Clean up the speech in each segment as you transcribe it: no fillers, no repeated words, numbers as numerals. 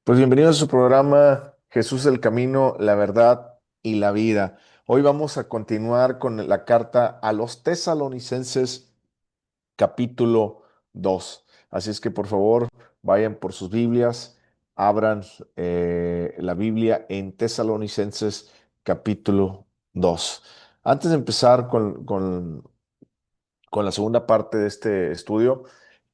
Pues bienvenidos a su programa Jesús el Camino, la Verdad y la Vida. Hoy vamos a continuar con la carta a los Tesalonicenses capítulo 2. Así es que por favor vayan por sus Biblias, abran la Biblia en Tesalonicenses capítulo 2. Antes de empezar con la segunda parte de este estudio,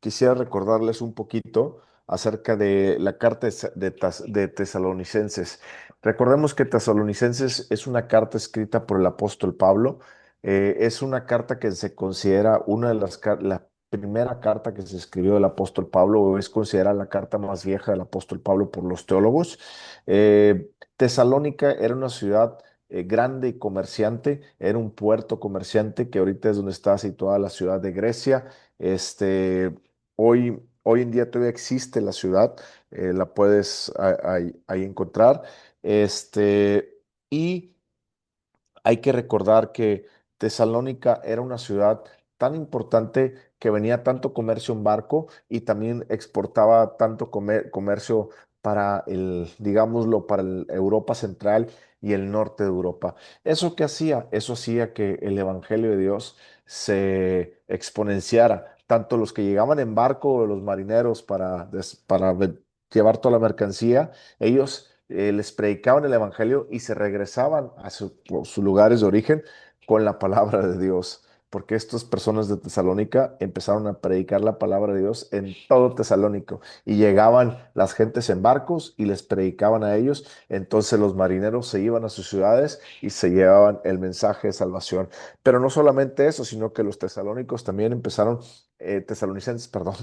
quisiera recordarles un poquito acerca de la carta de Tesalonicenses. Recordemos que Tesalonicenses es una carta escrita por el apóstol Pablo. Es una carta que se considera una de la primera carta que se escribió del apóstol Pablo, o es considerada la carta más vieja del apóstol Pablo por los teólogos. Tesalónica era una ciudad grande y comerciante, era un puerto comerciante que ahorita es donde está situada la ciudad de Grecia. Hoy en día todavía existe la ciudad, la puedes ahí encontrar. Y hay que recordar que Tesalónica era una ciudad tan importante que venía tanto comercio en barco y también exportaba tanto comercio para digámoslo, para Europa Central y el norte de Europa. ¿Eso qué hacía? Eso hacía que el Evangelio de Dios se exponenciara. Tanto los que llegaban en barco, los marineros para llevar toda la mercancía, ellos les predicaban el evangelio y se regresaban a sus lugares de origen con la palabra de Dios. Porque estas personas de Tesalónica empezaron a predicar la palabra de Dios en todo Tesalónico y llegaban las gentes en barcos y les predicaban a ellos. Entonces los marineros se iban a sus ciudades y se llevaban el mensaje de salvación. Pero no solamente eso, sino que los tesalónicos también empezaron, tesalonicenses, perdón,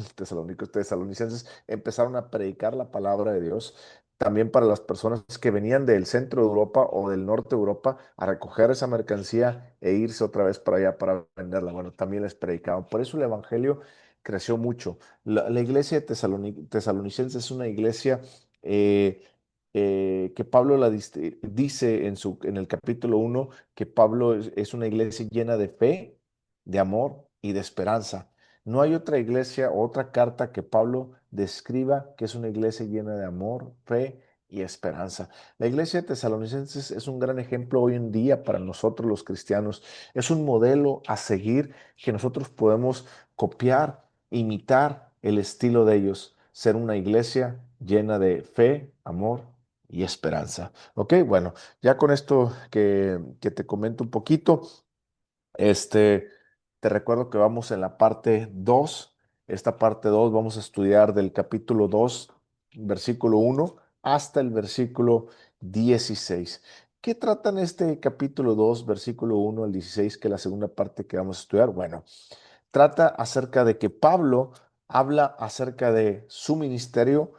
tesalonicenses empezaron a predicar la palabra de Dios también para las personas que venían del centro de Europa o del norte de Europa a recoger esa mercancía e irse otra vez para allá para venderla. Bueno, también les predicaban. Por eso el Evangelio creció mucho. La iglesia de Tesalonicense es una iglesia eh, que Pablo dice en el capítulo 1 que Pablo es una iglesia llena de fe, de amor y de esperanza. No hay otra iglesia o otra carta que Pablo describa que es una iglesia llena de amor, fe y esperanza. La iglesia de Tesalonicenses es un gran ejemplo hoy en día para nosotros los cristianos. Es un modelo a seguir que nosotros podemos copiar, imitar el estilo de ellos, ser una iglesia llena de fe, amor y esperanza. Ok, bueno, ya con esto que te comento un poquito. Este, Te recuerdo que vamos en la parte 2. Esta parte 2 vamos a estudiar del capítulo 2, versículo 1 hasta el versículo 16. ¿Qué trata en este capítulo 2, versículo 1 al 16, que es la segunda parte que vamos a estudiar? Bueno, trata acerca de que Pablo habla acerca de su ministerio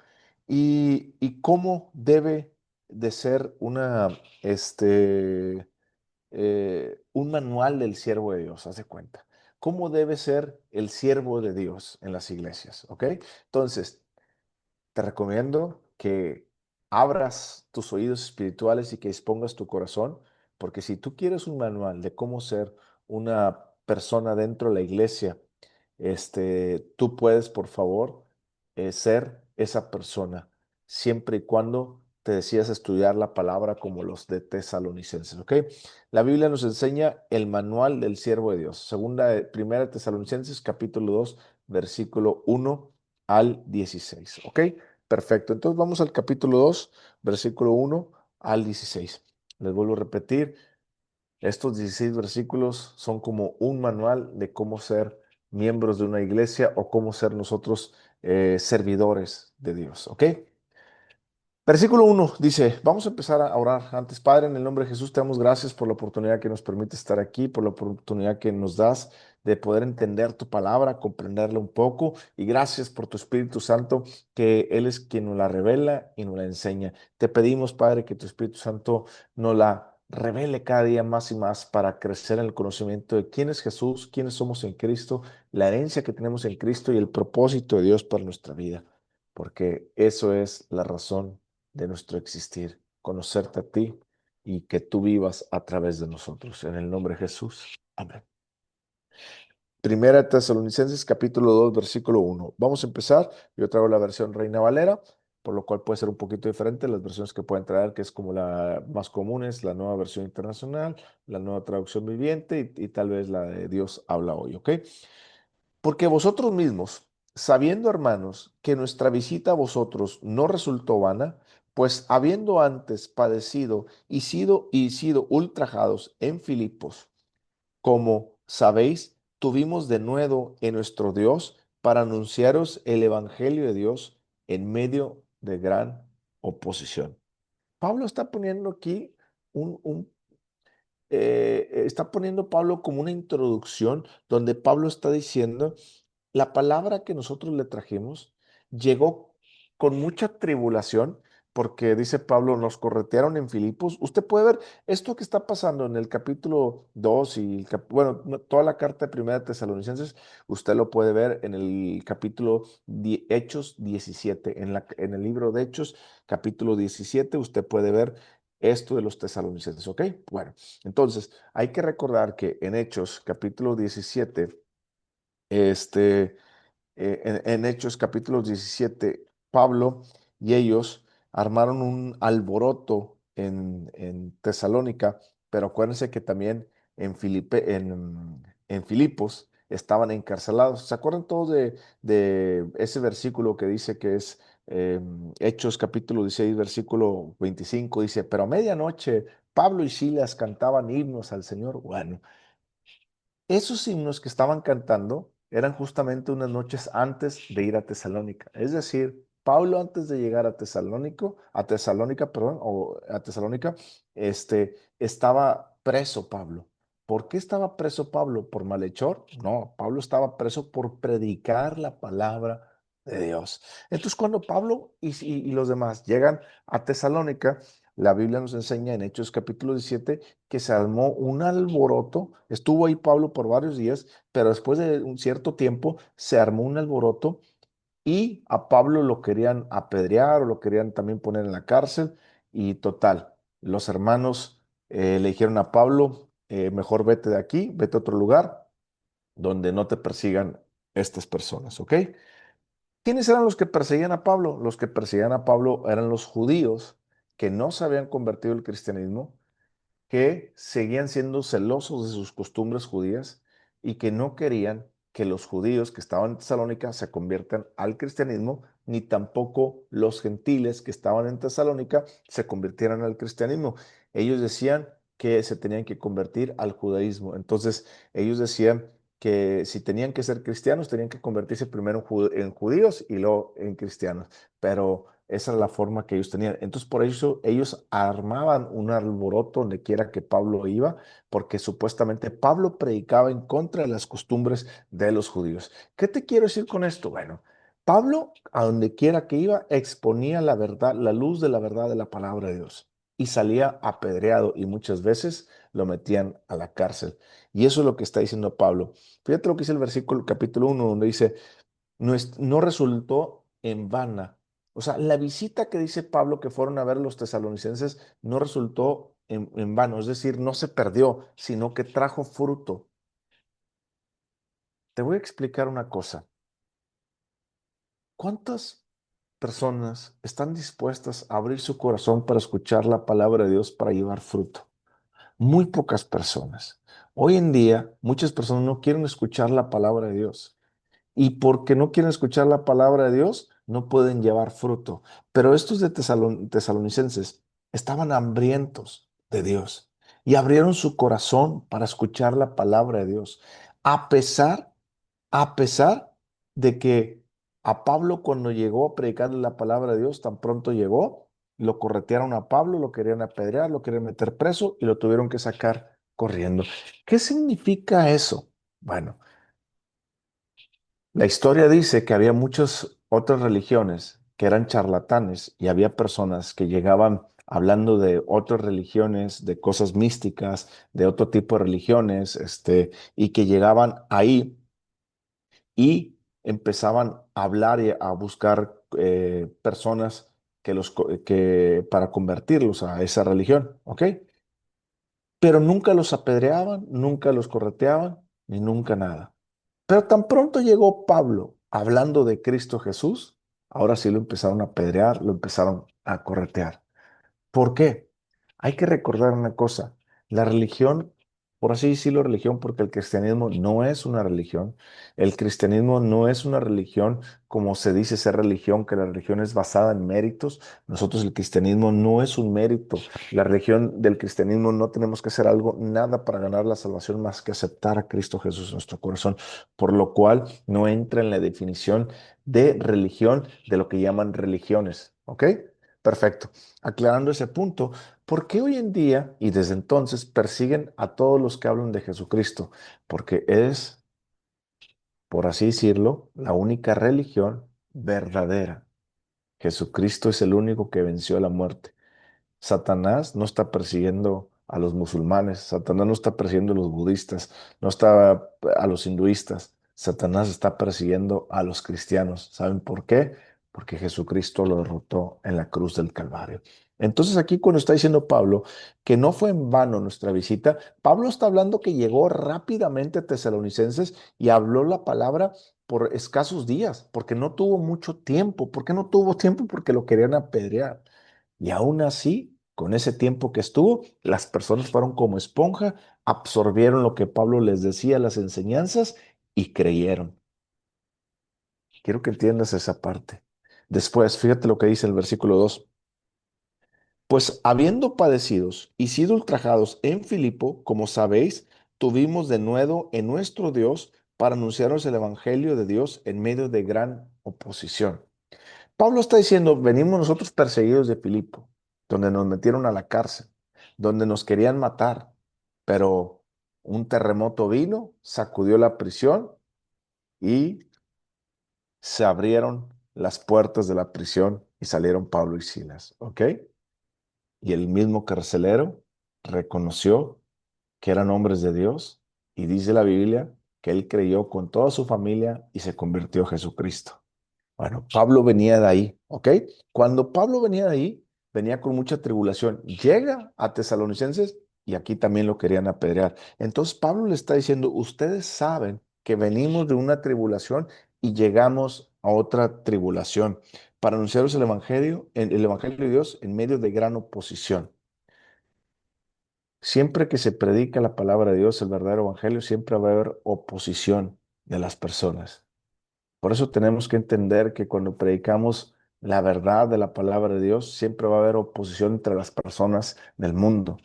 y cómo debe de ser un manual del siervo de Dios, haz de cuenta. ¿Cómo debe ser el siervo de Dios en las iglesias? ¿Ok? Entonces, te recomiendo que abras tus oídos espirituales y que dispongas tu corazón, porque si tú quieres un manual de cómo ser una persona dentro de la iglesia, tú puedes, por favor, ser esa persona, siempre y cuando te decidas estudiar la palabra como los de Tesalonicenses, ¿ok? La Biblia nos enseña el manual del siervo de Dios. Primera de Tesalonicenses, capítulo 2, versículo 1 al 16, ¿ok? Perfecto. Entonces vamos al capítulo 2, versículo 1 al 16. Les vuelvo a repetir, estos 16 versículos son como un manual de cómo ser miembros de una iglesia o cómo ser nosotros servidores de Dios, ¿ok? Versículo 1 dice, vamos a empezar a orar antes. Padre, en el nombre de Jesús, te damos gracias por la oportunidad que nos permite estar aquí, por la oportunidad que nos das de poder entender tu palabra, comprenderla un poco, y gracias por tu Espíritu Santo, que Él es quien nos la revela y nos la enseña. Te pedimos, Padre, que tu Espíritu Santo nos la revele cada día más y más para crecer en el conocimiento de quién es Jesús, quiénes somos en Cristo, la herencia que tenemos en Cristo y el propósito de Dios para nuestra vida, porque eso es la razón de nuestro existir, conocerte a ti y que tú vivas a través de nosotros. En el nombre de Jesús. Amén. Primera de Tesalonicenses capítulo 2 versículo 1. Vamos a empezar. Yo traigo la versión Reina Valera. por lo cual puede ser un poquito diferente las versiones que pueden traer, que es como la más común, es la nueva versión internacional, la nueva traducción viviente y tal vez la de Dios habla hoy, ¿ok? Porque vosotros mismos, sabiendo, hermanos, que nuestra visita a vosotros no resultó vana, pues habiendo antes padecido y sido ultrajados en Filipos, como sabéis, tuvimos de nuevo en nuestro Dios para anunciaros el Evangelio de Dios en medio de gran oposición. Pablo está poniendo aquí está poniendo Pablo como una introducción donde Pablo está diciendo, la palabra que nosotros le trajimos llegó con mucha tribulación, porque dice Pablo, nos corretearon en Filipos. Usted puede ver esto que está pasando en el capítulo 2 y, bueno, toda la carta de Primera de Tesalonicenses, usted lo puede ver en el capítulo Hechos 17, en el libro de Hechos, capítulo 17, usted puede ver esto de los tesalonicenses, ¿ok? Bueno, entonces hay que recordar que en Hechos, capítulo 17, este, en Hechos capítulo 17, Pablo y ellos armaron un alboroto en Tesalónica, pero acuérdense que también en Filipos estaban encarcelados. ¿Se acuerdan todos de ese versículo que dice que es Hechos capítulo 16, versículo 25? Dice, pero a medianoche Pablo y Silas cantaban himnos al Señor. Bueno, esos himnos que estaban cantando eran justamente unas noches antes de ir a Tesalónica. Es decir, Pablo antes de llegar a Tesalónica, perdón, o a Tesalónica, estaba preso Pablo. ¿Por qué estaba preso Pablo? ¿Por malhechor? No, Pablo estaba preso por predicar la palabra de Dios. Entonces, cuando Pablo y los demás llegan a Tesalónica, la Biblia nos enseña en Hechos capítulo 17 que se armó un alboroto. Estuvo ahí Pablo por varios días, pero después de un cierto tiempo se armó un alboroto y a Pablo lo querían apedrear o lo querían también poner en la cárcel. Y total, los hermanos le dijeron a Pablo, mejor vete de aquí, vete a otro lugar donde no te persigan estas personas, ¿ok? ¿Quiénes eran los que perseguían a Pablo? Los que perseguían a Pablo eran los judíos que no se habían convertido al cristianismo, que seguían siendo celosos de sus costumbres judías y que no querían que los judíos que estaban en Tesalónica se conviertan al cristianismo, ni tampoco los gentiles que estaban en Tesalónica se convirtieran al cristianismo. Ellos decían que se tenían que convertir al judaísmo. Entonces, ellos decían que si tenían que ser cristianos, tenían que convertirse primero en judíos y luego en cristianos. Pero esa era la forma que ellos tenían. Entonces, por eso ellos armaban un alboroto donde quiera que Pablo iba, porque supuestamente Pablo predicaba en contra de las costumbres de los judíos. ¿Qué te quiero decir con esto? Bueno, Pablo, a donde quiera que iba, exponía la verdad, la luz de la verdad de la palabra de Dios. Y salía apedreado y muchas veces lo metían a la cárcel. Y eso es lo que está diciendo Pablo. Fíjate lo que dice el versículo capítulo 1, donde dice, no resultó en vana. O sea, la visita que dice Pablo que fueron a ver los tesalonicenses no resultó en vano, es decir, no se perdió, sino que trajo fruto. Te voy a explicar una cosa. ¿Cuántas personas están dispuestas a abrir su corazón para escuchar la palabra de Dios para llevar fruto? Muy pocas personas. Hoy en día, muchas personas no quieren escuchar la palabra de Dios. Y porque no quieren escuchar la palabra de Dios, no pueden llevar fruto. Pero estos de tesalonicenses estaban hambrientos de Dios y abrieron su corazón para escuchar la palabra de Dios. A pesar, a pesar de que a Pablo cuando llegó a predicarle la palabra de Dios, tan pronto llegó, lo corretearon a Pablo, lo querían apedrear, lo querían meter preso y lo tuvieron que sacar corriendo. ¿Qué significa eso? Bueno, la historia dice que había muchas otras religiones que eran charlatanes y había personas que llegaban hablando de otras religiones, de cosas místicas, de otro tipo de religiones, y que llegaban ahí y empezaban a hablar y a buscar personas que para convertirlos a esa religión, ¿ok? Pero nunca los apedreaban, nunca los correteaban, ni nunca nada. Pero tan pronto llegó Pablo hablando de Cristo Jesús, ahora sí lo empezaron a apedrear, lo empezaron a corretear. ¿Por qué? Hay que recordar una cosa, la religión, por así decirlo religión, porque el cristianismo no es una religión, el cristianismo no es una religión como se dice ser religión, que la religión es basada en méritos, nosotros el cristianismo no es un mérito, la religión del cristianismo no tenemos que hacer algo, nada para ganar la salvación más que aceptar a Cristo Jesús en nuestro corazón, por lo cual no entra en la definición de religión de lo que llaman religiones, ¿ok? Perfecto. Aclarando ese punto, ¿por qué hoy en día y desde entonces persiguen a todos los que hablan de Jesucristo? Porque es, por así decirlo, la única religión verdadera. Jesucristo es el único que venció la muerte. Satanás no está persiguiendo a los musulmanes, Satanás no está persiguiendo a los budistas, no está a los hinduistas, Satanás está persiguiendo a los cristianos. ¿Saben por qué? Porque Jesucristo lo derrotó en la cruz del Calvario. Entonces aquí cuando está diciendo Pablo que no fue en vano nuestra visita, Pablo está hablando que llegó rápidamente a Tesalonicenses y habló la palabra por escasos días, porque no tuvo mucho tiempo. ¿Por qué no tuvo tiempo? Porque lo querían apedrear. Y aún así, con ese tiempo que estuvo, las personas fueron como esponja, absorbieron lo que Pablo les decía, las enseñanzas, y creyeron. Quiero que entiendas esa parte. Después, fíjate lo que dice el versículo 2. Pues habiendo padecidos y sido ultrajados en Filipo, como sabéis, tuvimos de nuevo en nuestro Dios para anunciaros el Evangelio de Dios en medio de gran oposición. Pablo está diciendo, venimos nosotros perseguidos de Filipo, donde nos metieron a la cárcel, donde nos querían matar, pero un terremoto vino, sacudió la prisión y se abrieron las puertas de la prisión y salieron Pablo y Silas, ¿ok? Y el mismo carcelero reconoció que eran hombres de Dios y dice la Biblia que él creyó con toda su familia y se convirtió a Jesucristo. Bueno, Pablo venía de ahí, ¿ok? Cuando Pablo venía de ahí, venía con mucha tribulación. Llega a Tesalonicenses y aquí también lo querían apedrear. Entonces Pablo le está diciendo, ustedes saben que venimos de una tribulación y llegamos a otra tribulación para anunciaros el evangelio de Dios en medio de gran oposición. Siempre que se predica la palabra de Dios, el verdadero evangelio, siempre va a haber oposición de las personas. Por eso tenemos que entender que cuando predicamos la verdad de la palabra de Dios, siempre va a haber oposición entre las personas del mundo.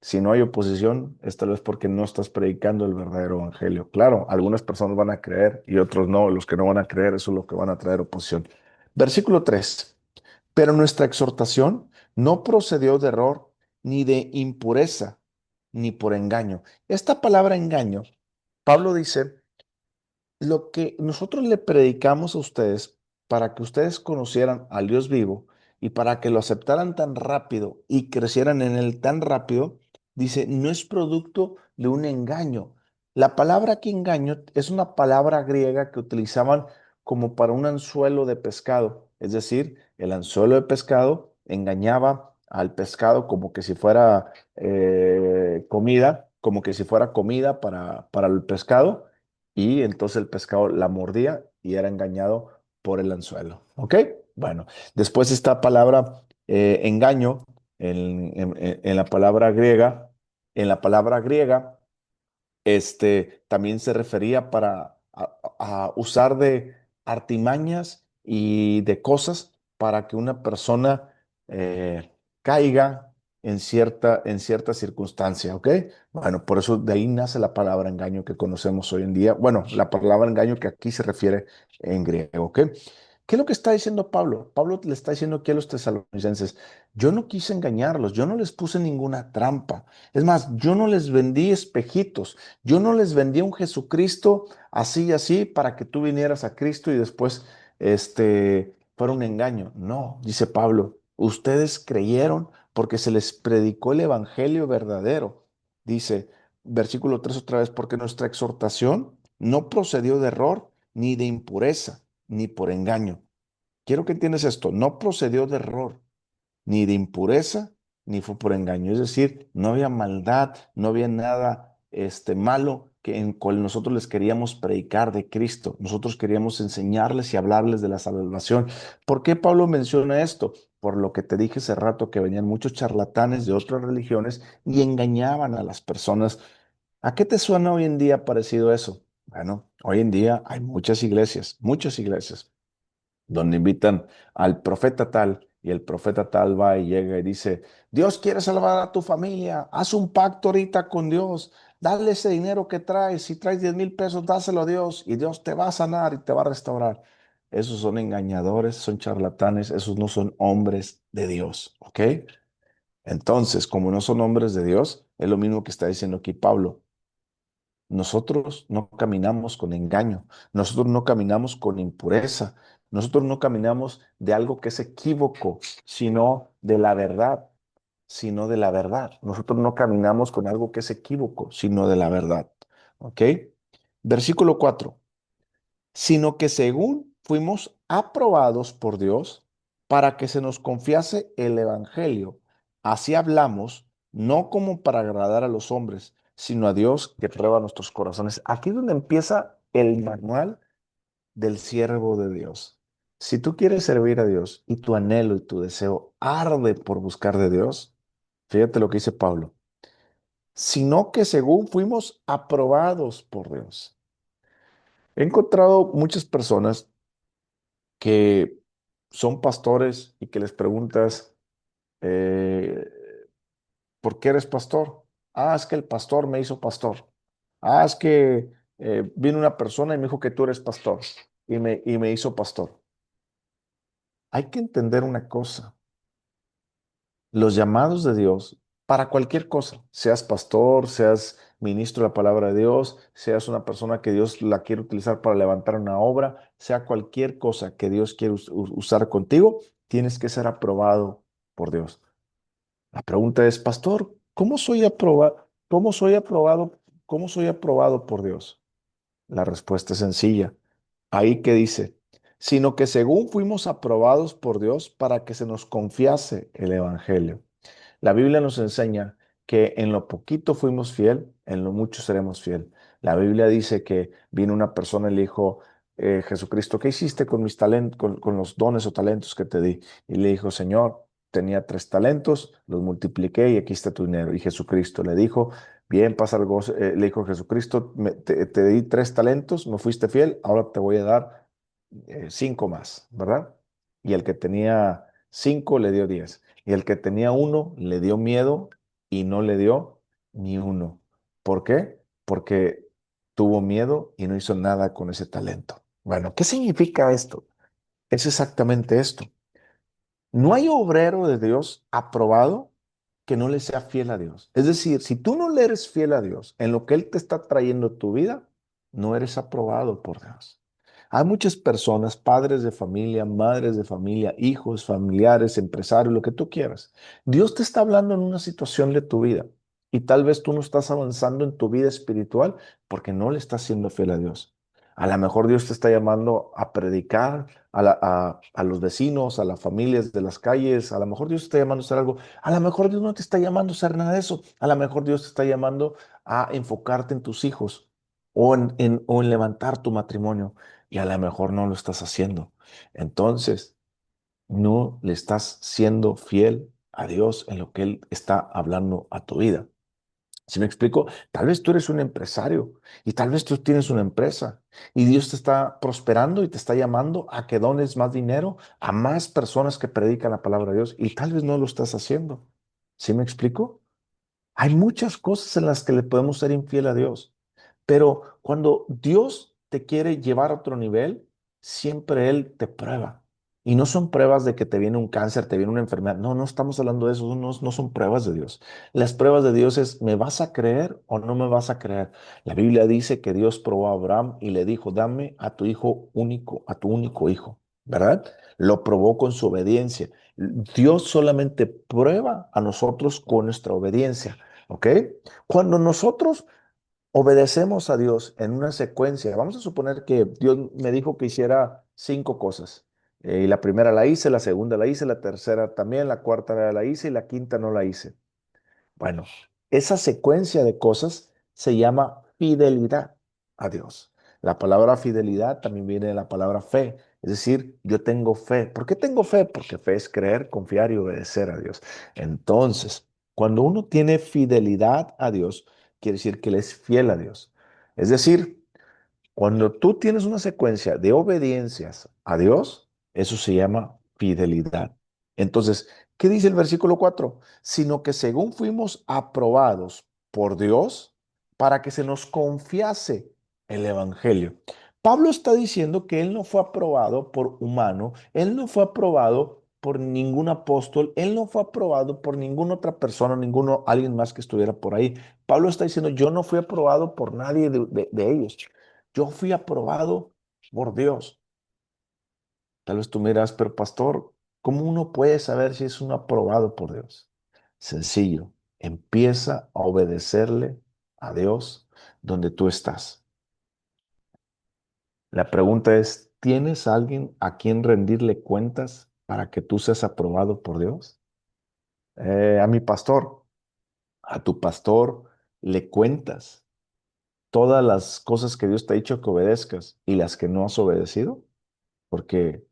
Si no hay oposición, es tal vez porque no estás predicando el verdadero evangelio. Claro, algunas personas van a creer y otros no. Los que no van a creer, eso es lo que van a traer oposición. Versículo 3. Pero nuestra exhortación no procedió de error, ni de impureza, ni por engaño. Esta palabra engaño, Pablo dice lo que nosotros le predicamos a ustedes para que ustedes conocieran al Dios vivo y para que lo aceptaran tan rápido y crecieran en él tan rápido, dice, no es producto de un engaño. La palabra aquí engaño es una palabra griega que utilizaban como para un anzuelo de pescado. Es decir, el anzuelo de pescado engañaba al pescado como que si fuera comida, como que si fuera comida para el pescado y entonces el pescado la mordía y era engañado por el anzuelo. ¿Ok? Bueno, después esta palabra engaño en la palabra griega, en la palabra griega también se refería a usar de artimañas y de cosas para que una persona caiga en cierta circunstancia, ¿ok? Bueno, por eso de ahí nace la palabra engaño que conocemos hoy en día. Bueno, la palabra engaño que aquí se refiere en griego, ¿ok? ¿Qué es lo que está diciendo Pablo? Pablo le está diciendo aquí a los tesalonicenses, yo no quise engañarlos, yo no les puse ninguna trampa. Es más, yo no les vendí espejitos. Yo no les vendí un Jesucristo así y así para que tú vinieras a Cristo y después fuera un engaño. No, dice Pablo, ustedes creyeron porque se les predicó el evangelio verdadero. Dice, versículo 3 otra vez, porque nuestra exhortación no procedió de error, ni de impureza, ni por engaño. Quiero que entiendas esto, no procedió de error ni de impureza, ni fue por engaño. Es decir, no había maldad, no había nada malo que en cual nosotros les queríamos predicar de Cristo. Nosotros queríamos enseñarles y hablarles de la salvación. ¿Por qué Pablo menciona esto? Por lo que te dije hace rato, que venían muchos charlatanes de otras religiones y engañaban a las personas. ¿A qué te suena hoy en día parecido eso? Bueno, hoy en día hay muchas iglesias donde invitan al profeta tal y el profeta tal va y llega y dice, Dios quiere salvar a tu familia, haz un pacto ahorita con Dios, dale ese dinero que traes, si traes 10,000 pesos, dáselo a Dios y Dios te va a sanar y te va a restaurar. Esos son engañadores, son charlatanes, esos no son hombres de Dios, ¿ok? Entonces, como no son hombres de Dios, es lo mismo que está diciendo aquí Pablo. Nosotros no caminamos con engaño, nosotros no caminamos con impureza, nosotros no caminamos de algo que es equívoco, sino de la verdad, sino de la verdad. Nosotros no caminamos con algo que es equívoco, sino de la verdad. ¿Ok? Versículo 4. Sino que según fuimos aprobados por Dios para que se nos confiase el Evangelio. Así hablamos, no como para agradar a los hombres, sino a Dios que prueba nuestros corazones. Aquí es donde empieza el manual del siervo de Dios. Si tú quieres servir a Dios y tu anhelo y tu deseo arde por buscar de Dios, fíjate lo que dice Pablo, sino que según fuimos aprobados por Dios. He encontrado muchas personas que son pastores y que les preguntas, eh, ¿por qué eres pastor? Ah, es que el pastor me hizo pastor. Ah, es que vino una persona y me dijo que tú eres pastor y me hizo pastor. Hay que entender una cosa, los llamados de Dios para cualquier cosa, seas pastor, seas ministro de la palabra de Dios, seas una persona que Dios la quiere utilizar para levantar una obra, sea cualquier cosa que Dios quiere usar contigo, tienes que ser aprobado por Dios. La pregunta es, pastor, ¿cómo soy aprobado? ¿Cómo soy aprobado? ¿Cómo soy aprobado por Dios? La respuesta es sencilla. Ahí que dice, sino que según fuimos aprobados por Dios para que se nos confiase el Evangelio. La Biblia nos enseña que en lo poquito fuimos fiel, en lo mucho seremos fiel. La Biblia dice que vino una persona y le dijo, Jesucristo, ¿qué hiciste con mis talentos, con los dones o talentos que te di? Y le dijo, Señor, tenía 3 talentos, los multipliqué y aquí está tu dinero. Y Jesucristo le dijo, bien, pasa algo, le dijo Jesucristo, te di 3 talentos, me fuiste fiel, ahora te voy a dar 5 más, ¿verdad? Y el que tenía 5 le dio 10. Y el que tenía uno le dio miedo y no le dio ni uno. ¿Por qué? Porque tuvo miedo y no hizo nada con ese talento. Bueno, ¿qué significa esto? Es exactamente esto. No hay obrero de Dios aprobado que no le sea fiel a Dios. Es decir, si tú no le eres fiel a Dios en lo que Él te está trayendo a tu vida, no eres aprobado por Dios. Hay muchas personas, padres de familia, madres de familia, hijos, familiares, empresarios, lo que tú quieras. Dios te está hablando en una situación de tu vida y tal vez tú no estás avanzando en tu vida espiritual porque no le estás siendo fiel a Dios. A lo mejor Dios te está llamando a predicar a los vecinos, a las familias de las calles. A lo mejor Dios te está llamando a hacer algo. A lo mejor Dios no te está llamando a hacer nada de eso. A lo mejor Dios te está llamando a enfocarte en tus hijos o en levantar tu matrimonio. Y a lo mejor no lo estás haciendo. Entonces, no le estás siendo fiel a Dios en lo que Él está hablando a tu vida. ¿Sí me explico? Tal vez tú eres un empresario y tal vez tú tienes una empresa y Dios te está prosperando y te está llamando a que dones más dinero a más personas que predican la palabra de Dios y tal vez no lo estás haciendo. ¿Sí me explico? Hay muchas cosas en las que le podemos ser infiel a Dios, pero cuando Dios te quiere llevar a otro nivel, siempre Él te prueba. Y no son pruebas de que te viene un cáncer, te viene una enfermedad. No, no estamos hablando de eso, no, no son pruebas de Dios. Las pruebas de Dios es, ¿me vas a creer o no me vas a creer? La Biblia dice que Dios probó a Abraham y le dijo, dame a tu hijo único, a tu único hijo, ¿verdad? Lo probó con su obediencia. Dios solamente prueba a nosotros con nuestra obediencia. ¿Ok? Cuando nosotros obedecemos a Dios en una secuencia, vamos a suponer que Dios me dijo que hiciera 5 cosas. Y la primera la hice, la segunda la hice, la tercera también, la cuarta la hice y la quinta no la hice. Bueno, esa secuencia de cosas se llama fidelidad a Dios. La palabra fidelidad también viene de la palabra fe. Es decir, yo tengo fe. ¿Por qué tengo fe? Porque fe es creer, confiar y obedecer a Dios. Entonces, cuando uno tiene fidelidad a Dios, quiere decir que él es fiel a Dios. Es decir, cuando tú tienes una secuencia de obediencias a Dios, eso se llama fidelidad. Entonces, ¿qué dice el versículo 4? Sino que según fuimos aprobados por Dios para que se nos confiase el Evangelio. Pablo está diciendo que él no fue aprobado por humano, él no fue aprobado por ningún apóstol, él no fue aprobado por ninguna otra persona, alguien más que estuviera por ahí. Pablo está diciendo, yo no fui aprobado por nadie de ellos. Yo fui aprobado por Dios. Tal vez tú miras, pero pastor, ¿cómo uno puede saber si es un aprobado por Dios? Sencillo, empieza a obedecerle a Dios donde tú estás. La pregunta es, ¿tienes a alguien a quien rendirle cuentas para que tú seas aprobado por Dios? A mi pastor, a tu pastor le cuentas todas las cosas que Dios te ha dicho que obedezcas y las que no has obedecido, porque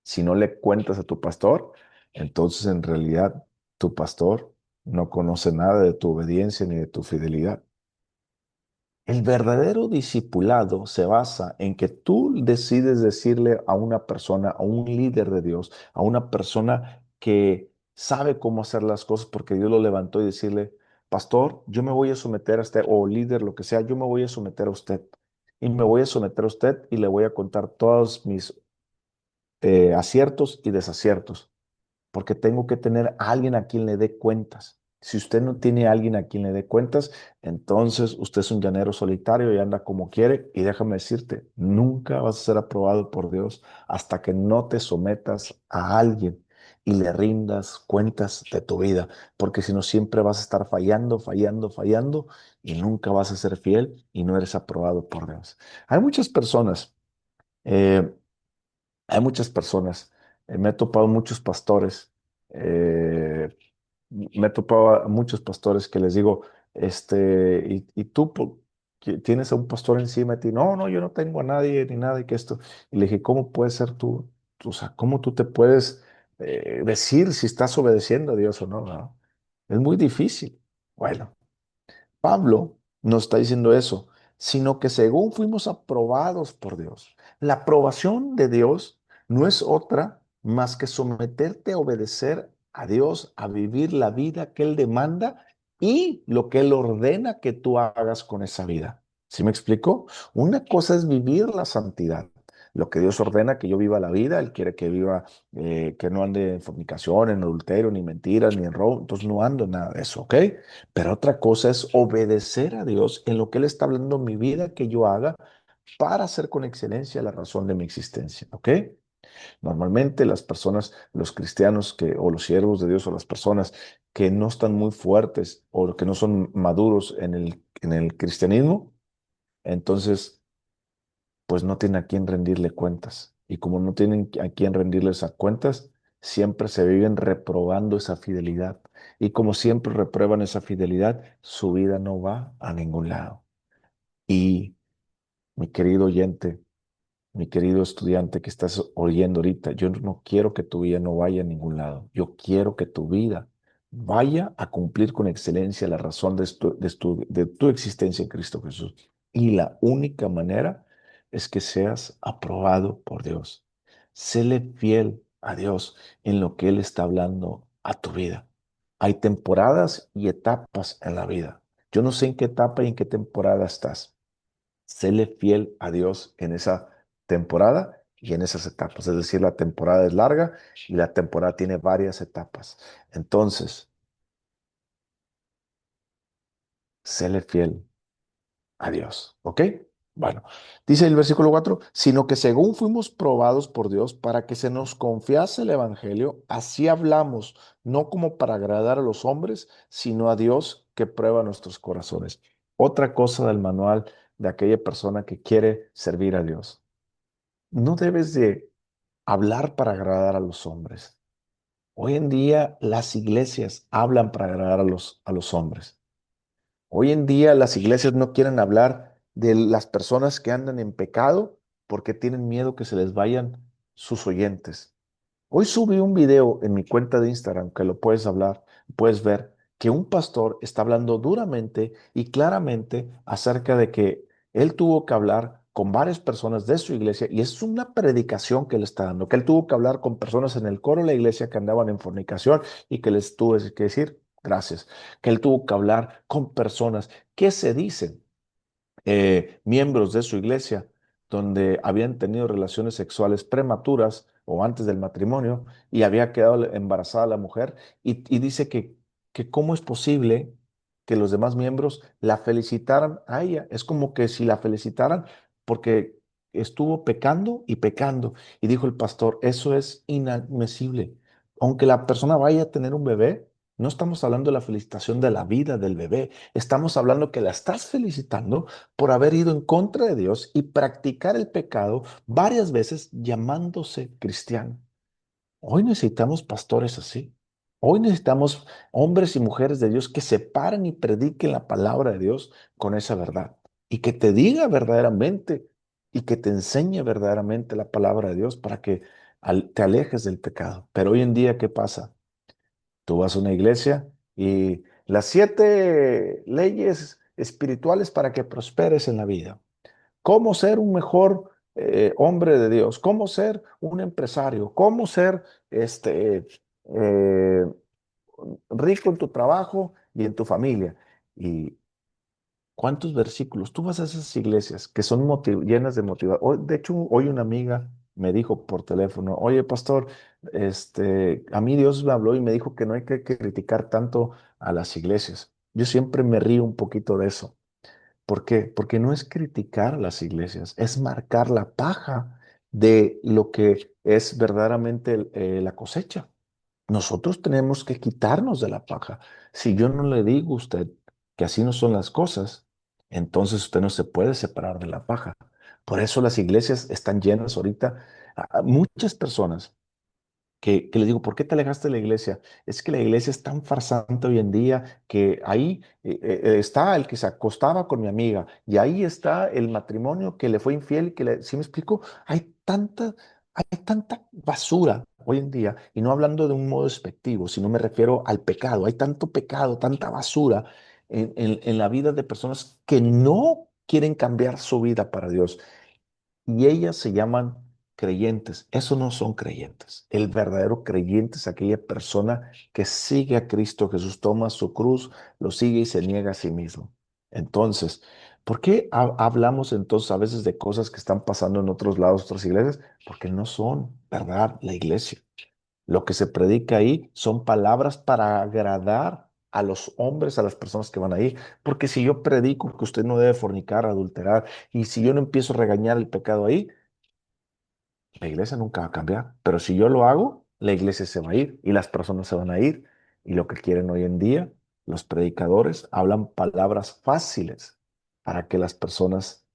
si no le cuentas a tu pastor, entonces en realidad tu pastor no conoce nada de tu obediencia ni de tu fidelidad. El verdadero discipulado se basa en que tú decides decirle a una persona, a un líder de Dios, a una persona que sabe cómo hacer las cosas porque Dios lo levantó y decirle, pastor, yo me voy a someter a usted, o líder, lo que sea, yo me voy a someter a usted. Y me voy a someter a usted y le voy a contar todos mis aciertos y desaciertos, porque tengo que tener a alguien a quien le dé cuentas. Si usted no tiene a alguien a quien le dé cuentas, entonces usted es un llanero solitario y anda como quiere. Y déjame decirte, nunca vas a ser aprobado por Dios hasta que no te sometas a alguien y le rindas cuentas de tu vida, porque si no siempre vas a estar fallando, fallando, fallando y nunca vas a ser fiel y no eres aprobado por Dios. Hay muchas personas. eh, Hay muchas personas, me he topado muchos pastores, eh, me he topado a muchos pastores que les digo, y tú que tienes a un pastor encima de ti, no, no, yo no tengo a nadie ni nada y que esto. Y le dije, ¿cómo puedes ser tú, o sea, cómo tú te puedes decir si estás obedeciendo a Dios o no? ¿No? Es muy difícil. Bueno. Pablo no está diciendo eso, sino que según fuimos aprobados por Dios. La aprobación de Dios no es otra más que someterte a obedecer a Dios, a vivir la vida que Él demanda y lo que Él ordena que tú hagas con esa vida. ¿Sí me explico? Una cosa es vivir la santidad. Lo que Dios ordena que yo viva la vida, Él quiere que viva, que no ande en fornicación, en adulterio, ni mentiras, ni en robo. Entonces no ando en nada de eso, ¿ok? Pero otra cosa es obedecer a Dios en lo que Él está hablando en mi vida que yo haga para hacer con excelencia la razón de mi existencia, ¿ok? Normalmente las personas, los cristianos o los siervos de Dios o las personas que no están muy fuertes o que no son maduros en el cristianismo, entonces pues no tienen a quién rendirle cuentas. Y como no tienen a quién rendirles a cuentas, siempre se viven reprobando esa fidelidad. Y como siempre reprueban esa fidelidad, su vida no va a ningún lado. Y mi querido oyente, mi querido estudiante que estás oyendo ahorita, yo no quiero que tu vida no vaya a ningún lado. Yo quiero que tu vida vaya a cumplir con excelencia la razón de tu existencia en Cristo Jesús. Y la única manera es que seas aprobado por Dios. Séle fiel a Dios en lo que Él está hablando a tu vida. Hay temporadas y etapas en la vida. Yo no sé en qué etapa y en qué temporada estás. Séle fiel a Dios en esa temporada y en esas etapas. Es decir, la temporada es larga y la temporada tiene varias etapas. Entonces, séle fiel a Dios. ¿Ok? Bueno, dice el versículo 4, sino que según fuimos probados por Dios para que se nos confiase el Evangelio, así hablamos, no como para agradar a los hombres, sino a Dios que prueba nuestros corazones. Otra cosa del manual de aquella persona que quiere servir a Dios. No debes de hablar para agradar a los hombres. Hoy en día las iglesias hablan para agradar a los hombres. Hoy en día las iglesias no quieren hablar de las personas que andan en pecado porque tienen miedo que se les vayan sus oyentes. Hoy subí un video en mi cuenta de Instagram que lo puedes hablar, puedes ver que un pastor está hablando duramente y claramente acerca de que él tuvo que hablar con varias personas de su iglesia y es una predicación que él está dando, que él tuvo que hablar con personas en el coro de la iglesia que andaban en fornicación y que les tuvo que decir gracias, que él tuvo que hablar con personas que se dicen miembros de su iglesia donde habían tenido relaciones sexuales prematuras o antes del matrimonio y había quedado embarazada la mujer y dice que cómo es posible que los demás miembros la felicitaran a ella. Es como que si la felicitaran porque estuvo pecando y pecando. Y dijo el pastor, eso es inadmisible. Aunque la persona vaya a tener un bebé, no estamos hablando de la felicitación de la vida del bebé, estamos hablando que la estás felicitando por haber ido en contra de Dios y practicar el pecado varias veces llamándose cristiano. Hoy necesitamos pastores así. Hoy necesitamos hombres y mujeres de Dios que se paren y prediquen la palabra de Dios con esa verdad y que te diga verdaderamente y que te enseñe verdaderamente la palabra de Dios para que te alejes del pecado. Pero hoy en día, ¿qué pasa? Tú vas a una iglesia y las 7 leyes espirituales para que prosperes en la vida. Cómo ser un mejor hombre de Dios, cómo ser un empresario, cómo ser eh, rico en tu trabajo y en tu familia. Y cuántos versículos. Tú vas a esas iglesias que son llenas de motivación. De hecho, hoy una amiga me dijo por teléfono, oye, pastor, a mí Dios me habló y me dijo que no hay que criticar tanto a las iglesias. Yo siempre me río un poquito de eso. ¿Por qué? Porque no es criticar a las iglesias, es marcar la paja de lo que es verdaderamente la cosecha. Nosotros tenemos que quitarnos de la paja. Si yo no le digo a usted que así no son las cosas, entonces usted no se puede separar de la paja. Por eso las iglesias están llenas ahorita. Muchas personas que les digo, ¿por qué te alejaste de la iglesia? Es que la iglesia es tan farsante hoy en día que ahí está el que se acostaba con mi amiga y ahí está el matrimonio que le fue infiel y que le, ¿sí me explico? Hay tanta basura hoy en día y no hablando de un modo despectivo, sino me refiero al pecado. Hay tanto pecado, tanta basura en la vida de personas que no quieren cambiar su vida para Dios y ellas se llaman creyentes. Eso no son creyentes. El verdadero creyente es aquella persona que sigue a Cristo Jesús, toma su cruz, lo sigue y se niega a sí mismo. Entonces, ¿por qué hablamos entonces a veces de cosas que están pasando en otros lados, otras iglesias? Porque no son, ¿verdad?, la iglesia. Lo que se predica ahí son palabras para agradar a los hombres, a las personas que van ahí. Porque si yo predico que usted no debe fornicar, adulterar, y si yo no empiezo a regañar el pecado ahí, la iglesia nunca va a cambiar. Pero si yo lo hago, la iglesia se va a ir y las personas se van a ir. Y lo que quieren hoy en día, los predicadores hablan palabras fáciles para que las personas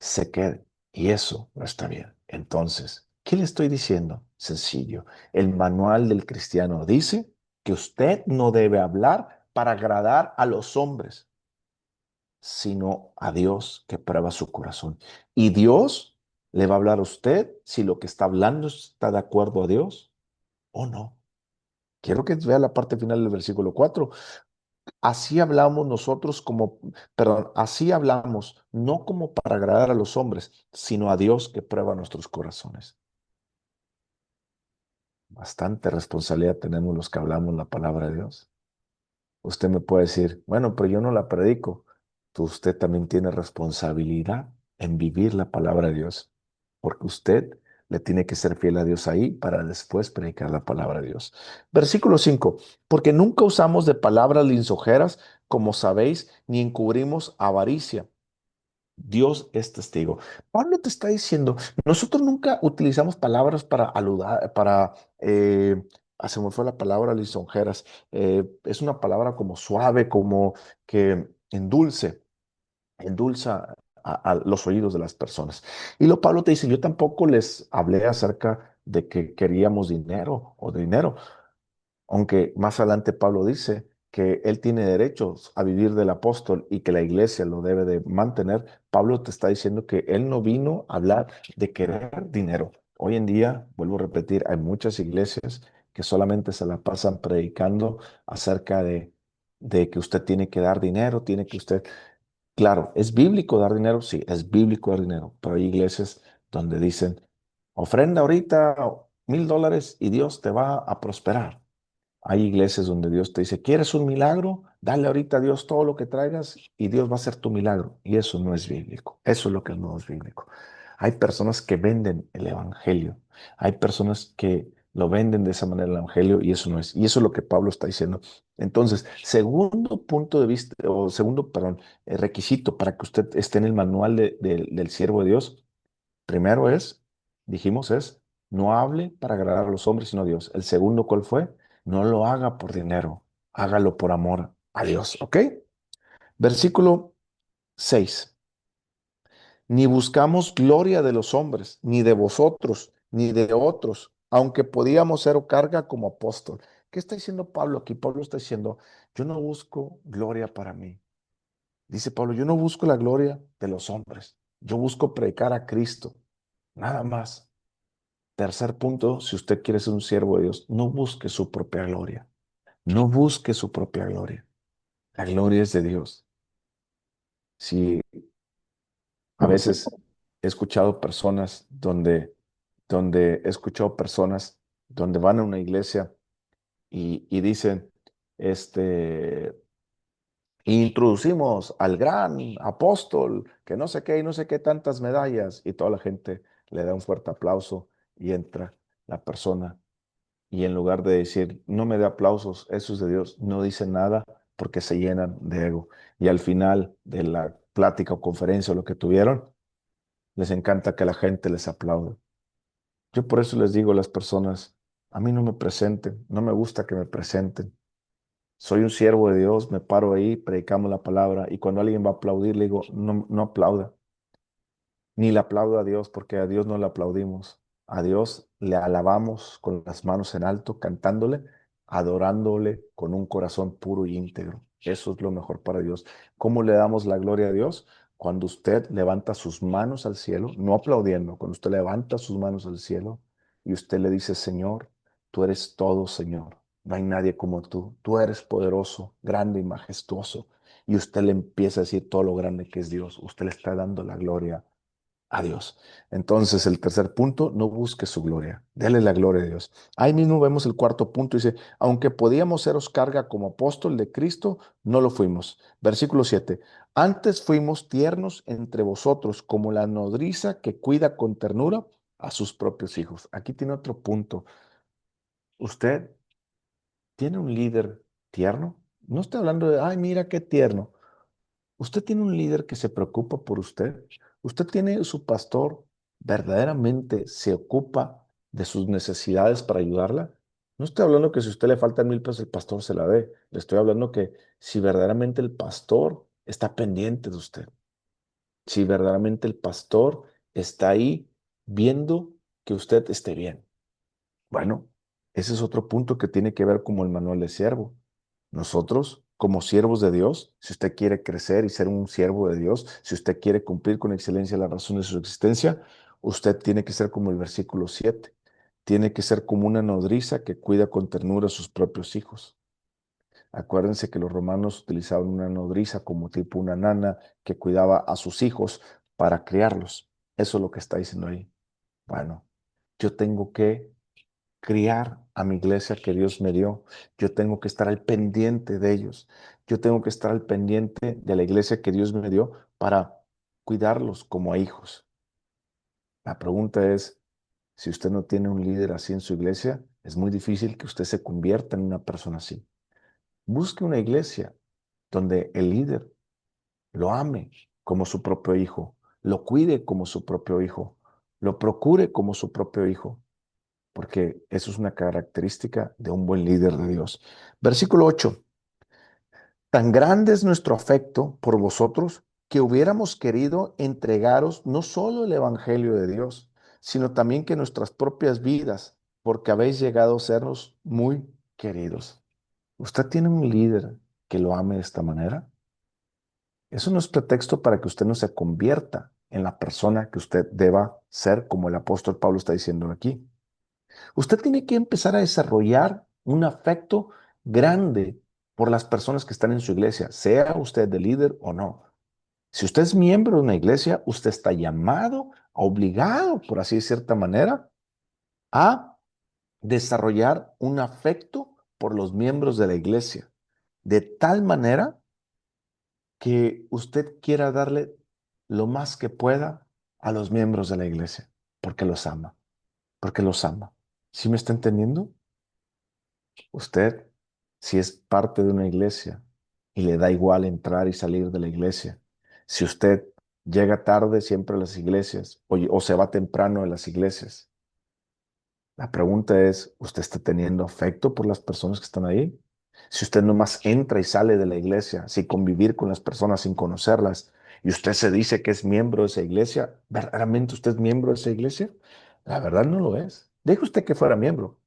se quede. Y eso no está bien. Entonces, ¿qué le estoy diciendo? Sencillo. El manual del cristiano dice que usted no debe hablar para agradar a los hombres, sino a Dios que prueba su corazón. Y Dios le va a hablar a usted si lo que está hablando está de acuerdo a Dios o no. Quiero que vea la parte final del versículo 4. Así hablamos nosotros perdón, así hablamos, no como para agradar a los hombres, sino a Dios que prueba nuestros corazones. Bastante responsabilidad tenemos los que hablamos la palabra de Dios. Usted me puede decir, bueno, pero yo no la predico. Usted también tiene responsabilidad en vivir la palabra de Dios, porque usted le tiene que ser fiel a Dios ahí para después predicar la palabra de Dios. Versículo 5, porque nunca usamos de palabras lisonjeras, como sabéis, ni encubrimos avaricia. Dios es testigo. Pablo te está diciendo, nosotros nunca utilizamos palabras para aludar, se me fue la palabra lisonjeras, es una palabra como suave, como que endulza a los oídos de las personas. Y lo Pablo te dice, yo tampoco les hablé acerca de que queríamos dinero o de dinero, aunque más adelante Pablo dice que él tiene derechos a vivir del apóstol y que la iglesia lo debe de mantener, Pablo te está diciendo que él no vino a hablar de querer dinero. Hoy en día, vuelvo a repetir, hay muchas iglesias que solamente se la pasan predicando acerca de que usted tiene que dar dinero, tiene que usted... Claro, ¿es bíblico dar dinero? Sí, es bíblico dar dinero, pero hay iglesias donde dicen, ofrenda ahorita $1,000 y Dios te va a prosperar. Hay iglesias donde Dios te dice, ¿quieres un milagro? Dale ahorita a Dios todo lo que traigas y Dios va a hacer tu milagro. Y eso no es bíblico. Eso es lo que no es bíblico. Hay personas que venden el evangelio. Hay personas que lo venden de esa manera el evangelio y eso no es. Y eso es lo que Pablo está diciendo. Entonces, segundo punto de vista, o segundo, perdón, requisito para que usted esté en el manual del siervo de Dios, primero es, dijimos, es, no hable para agradar a los hombres, sino a Dios. El segundo, ¿cuál fue? No lo haga por dinero, hágalo por amor a Dios, ¿ok? Versículo 6. Ni buscamos gloria de los hombres, ni de vosotros, ni de otros, aunque podíamos ser carga como apóstol. ¿Qué está diciendo Pablo aquí? Pablo está diciendo, yo no busco gloria para mí. Dice Pablo, yo no busco la gloria de los hombres, yo busco predicar a Cristo, nada más. Tercer punto, si usted quiere ser un siervo de Dios, no busque su propia gloria. No busque su propia gloria. La gloria es de Dios. Si a veces he escuchado personas donde he escuchado personas donde van a una iglesia y dicen, este, introducimos al gran apóstol, que no sé qué y no sé qué tantas medallas, y toda la gente le da un fuerte aplauso y entra la persona. Y en lugar de decir, no me dé aplausos, eso es de Dios, no dice nada porque se llenan de ego. Y al final de la plática o conferencia o lo que tuvieron, les encanta que la gente les aplaude. Yo por eso les digo a las personas, a mí no me presenten, no me gusta que me presenten. Soy un siervo de Dios, me paro ahí, predicamos la palabra y cuando alguien va a aplaudir, le digo, no, no aplauda. Ni le aplaudo a Dios porque a Dios no le aplaudimos. A Dios le alabamos con las manos en alto, cantándole, adorándole con un corazón puro y íntegro. Eso es lo mejor para Dios. ¿Cómo le damos la gloria a Dios? Cuando usted levanta sus manos al cielo, no aplaudiendo, cuando usted levanta sus manos al cielo y usted le dice, Señor, tú eres todo, Señor. No hay nadie como tú. Tú eres poderoso, grande y majestuoso. Y usted le empieza a decir todo lo grande que es Dios. Usted le está dando la gloria a Dios. Entonces, el tercer punto, no busque su gloria, dele la gloria a Dios. Ahí mismo vemos el cuarto punto, dice, aunque podíamos seros carga como apóstol de Cristo, no lo fuimos. Versículo 7, antes fuimos tiernos entre vosotros como la nodriza que cuida con ternura a sus propios hijos. Aquí tiene otro punto. ¿Usted tiene un líder tierno? No estoy hablando de, ay, mira qué tierno. ¿Usted tiene un líder que se preocupa por usted? ¿Usted tiene su pastor verdaderamente se ocupa de sus necesidades para ayudarla? No estoy hablando que si a usted le faltan 1,000 pesos, el pastor se la dé. Le estoy hablando que si verdaderamente el pastor está pendiente de usted, si verdaderamente el pastor está ahí viendo que usted esté bien. Bueno, ese es otro punto que tiene que ver como el manual de siervo. Nosotros, como siervos de Dios, si usted quiere crecer y ser un siervo de Dios, si usted quiere cumplir con excelencia la razón de su existencia, usted tiene que ser como el versículo 7. Tiene que ser como una nodriza que cuida con ternura a sus propios hijos. Acuérdense que los romanos utilizaban una nodriza como tipo una nana que cuidaba a sus hijos para criarlos. Eso es lo que está diciendo ahí. Bueno, yo tengo que criar a mi iglesia que Dios me dio. Yo tengo que estar al pendiente de ellos. Yo tengo que estar al pendiente de la iglesia que Dios me dio para cuidarlos como a hijos. La pregunta es, si usted no tiene un líder así en su iglesia, es muy difícil que usted se convierta en una persona así. Busque una iglesia donde el líder lo ame como su propio hijo, lo cuide como su propio hijo, lo procure como su propio hijo porque eso es una característica de un buen líder de Dios. Versículo 8. Tan grande es nuestro afecto por vosotros que hubiéramos querido entregaros no solo el Evangelio de Dios, sino también que nuestras propias vidas, porque habéis llegado a sernos muy queridos. ¿Usted tiene un líder que lo ame de esta manera? Eso no es pretexto para que usted no se convierta en la persona que usted deba ser, como el apóstol Pablo está diciendo aquí. Usted tiene que empezar a desarrollar un afecto grande por las personas que están en su iglesia, sea usted de líder o no. Si usted es miembro de una iglesia, usted está llamado, obligado, por así de cierta manera, a desarrollar un afecto por los miembros de la iglesia, de tal manera que usted quiera darle lo más que pueda a los miembros de la iglesia, porque los ama, porque los ama. ¿Sí me está entendiendo? Usted, si es parte de una iglesia y le da igual entrar y salir de la iglesia, si usted llega tarde siempre a las iglesias o se va temprano a las iglesias, la pregunta es, ¿usted está teniendo afecto por las personas que están ahí? Si usted nomás entra y sale de la iglesia sin convivir con las personas, sin conocerlas, y usted se dice que es miembro de esa iglesia, ¿verdaderamente usted es miembro de esa iglesia? La verdad no lo es. Deje usted que fuera miembro,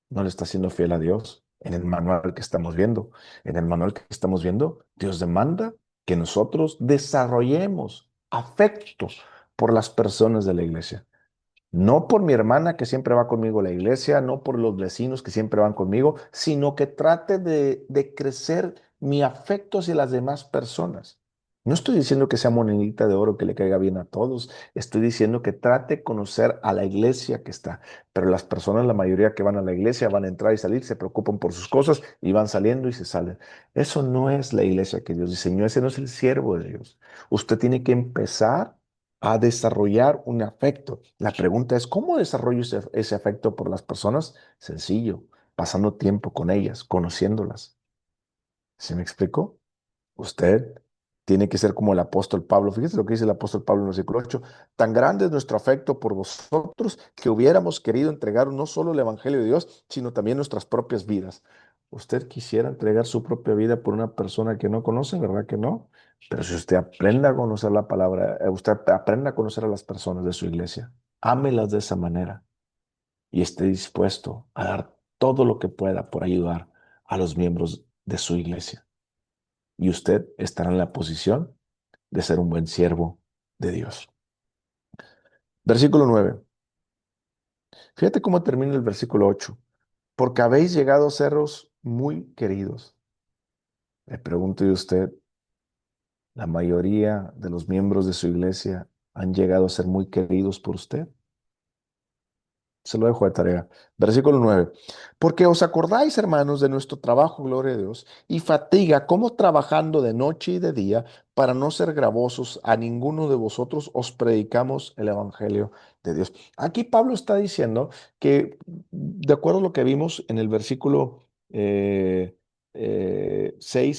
no le está siendo fiel a Dios en el manual que estamos viendo. En el manual que estamos viendo, Dios demanda que nosotros desarrollemos afecto por las personas de la iglesia. No por mi hermana que siempre va conmigo a la iglesia, no por los vecinos que siempre van conmigo, sino que trate de crecer mi afecto hacia las demás personas. No estoy diciendo que sea monedita de oro que le caiga bien a todos, estoy diciendo que trate de conocer a la iglesia que está. Pero las personas, la mayoría que van a la iglesia, van a entrar y salir, se preocupan por sus cosas y van saliendo y se salen. Eso no es la iglesia que Dios diseñó, ese no es el siervo de Dios. Usted tiene que empezar a desarrollar un afecto. La pregunta es, ¿cómo desarrollo ese afecto por las personas? Sencillo, pasando tiempo con ellas, conociéndolas. ¿Sí me explico? Usted tiene que ser como el apóstol Pablo. Fíjese lo que dice el apóstol Pablo en el versículo 8. Tan grande es nuestro afecto por vosotros que hubiéramos querido entregar no solo el Evangelio de Dios, sino también nuestras propias vidas. ¿Usted quisiera entregar su propia vida por una persona que no conoce? ¿Verdad que no? Pero si usted aprende a conocer la palabra, usted aprende a conocer a las personas de su iglesia, ámelas de esa manera y esté dispuesto a dar todo lo que pueda por ayudar a los miembros de su iglesia y usted estará en la posición de ser un buen siervo de Dios. Versículo 9. Fíjate cómo termina el versículo 8. Porque habéis llegado a seros muy queridos. Le pregunto yo a usted, ¿la mayoría de los miembros de su iglesia han llegado a ser muy queridos por usted? Se lo dejo de tarea. Versículo 9. Porque os acordáis, hermanos, de nuestro trabajo, gloria a Dios, y fatiga, como trabajando de noche y de día, para no ser gravosos, a ninguno de vosotros os predicamos el Evangelio de Dios. Aquí Pablo está diciendo que, de acuerdo a lo que vimos en el versículo 6,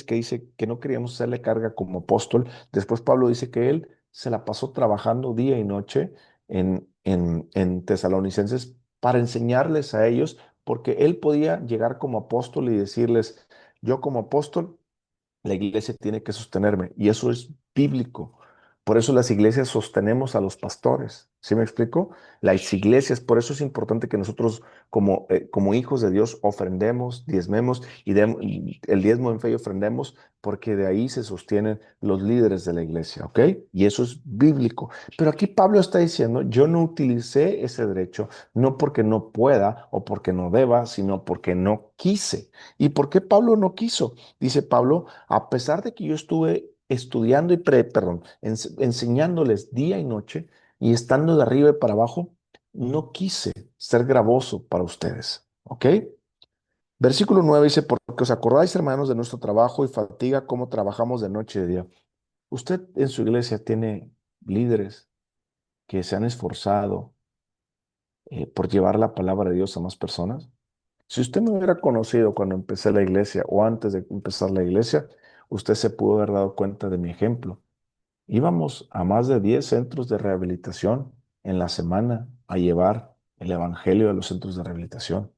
que dice que no queríamos hacerle carga como apóstol, después Pablo dice que él se la pasó trabajando día y noche en Tesalonicenses para enseñarles a ellos, porque él podía llegar como apóstol y decirles, yo como apóstol la iglesia tiene que sostenerme y eso es bíblico. Por eso las iglesias sostenemos a los pastores. ¿Sí me explico? Las iglesias, por eso es importante que nosotros como hijos de Dios ofrendemos, diezmemos y el diezmo en fe y ofrendemos porque de ahí se sostienen los líderes de la iglesia, ¿ok? Y eso es bíblico. Pero aquí Pablo está diciendo, yo no utilicé ese derecho, no porque no pueda o porque no deba, sino porque no quise. ¿Y por qué Pablo no quiso? Dice Pablo, a pesar de que yo estuve estudiando enseñándoles día y noche y estando de arriba y para abajo, no quise ser gravoso para ustedes. ¿Ok? Versículo 9 dice, porque os acordáis, hermanos, de nuestro trabajo y fatiga, cómo trabajamos de noche y de día. Usted en su iglesia tiene líderes que se han esforzado por llevar la palabra de Dios a más personas. Si usted me hubiera conocido cuando empecé la iglesia o antes de empezar la iglesia, usted se pudo haber dado cuenta de mi ejemplo. Íbamos a más de 10 centros de rehabilitación en la semana a llevar el evangelio a los centros de rehabilitación.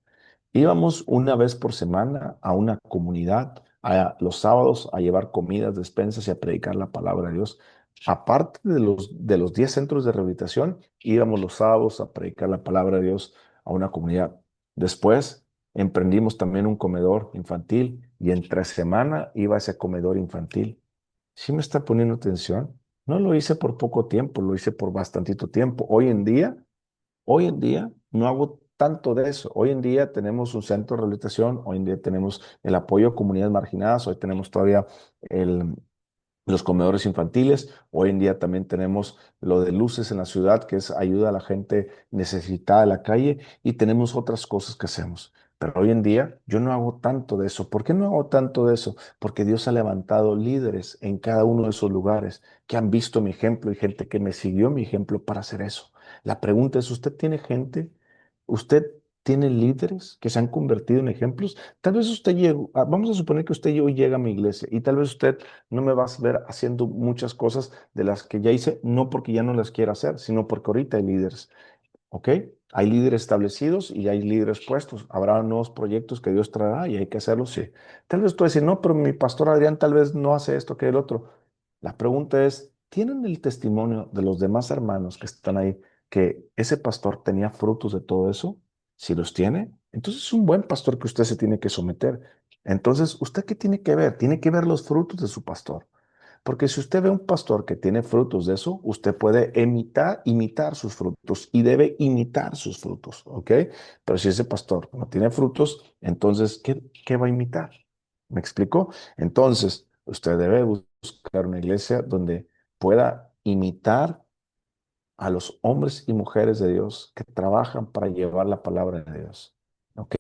Íbamos una vez por semana a una comunidad, a los sábados a llevar comidas, despensas y a predicar la palabra de Dios. Aparte de los 10 centros de rehabilitación, íbamos los sábados a predicar la palabra de Dios a una comunidad. Después, emprendimos también un comedor infantil y entre semana iba a ese comedor infantil. ¿Sí me está poniendo atención? No lo hice por poco tiempo, lo hice por bastantito tiempo. Hoy en día no hago tanto de eso. Hoy en día tenemos un centro de rehabilitación, hoy en día tenemos el apoyo a comunidades marginadas, hoy tenemos todavía el, los comedores infantiles. Hoy en día también tenemos lo de luces en la ciudad, que es ayuda a la gente necesitada de la calle, y tenemos otras cosas que hacemos. Pero hoy en día yo no hago tanto de eso. ¿Por qué no hago tanto de eso? Porque Dios ha levantado líderes en cada uno de esos lugares que han visto mi ejemplo y gente que me siguió mi ejemplo para hacer eso. La pregunta es, ¿usted tiene gente? ¿Usted tiene líderes que se han convertido en ejemplos? Tal vez usted llegó, vamos a suponer que usted hoy llega a mi iglesia y tal vez usted no me vas a ver haciendo muchas cosas de las que ya hice, no porque ya no las quiera hacer, sino porque ahorita hay líderes, ¿ok? Hay líderes establecidos y hay líderes puestos. Habrá nuevos proyectos que Dios traerá y hay que hacerlos, sí. Tal vez tú decir, no, pero mi pastor Adrián tal vez no hace esto que el otro. La pregunta es, ¿tienen el testimonio de los demás hermanos que están ahí que ese pastor tenía frutos de todo eso? Si los tiene, entonces es un buen pastor que usted se tiene que someter. Entonces, ¿usted qué tiene que ver? Tiene que ver los frutos de su pastor. Porque si usted ve un pastor que tiene frutos de eso, usted puede imitar sus frutos y debe imitar sus frutos, ¿ok? Pero si ese pastor no tiene frutos, entonces, ¿qué va a imitar? ¿Me explico? Entonces, usted debe buscar una iglesia donde pueda imitar a los hombres y mujeres de Dios que trabajan para llevar la palabra de Dios, ¿ok?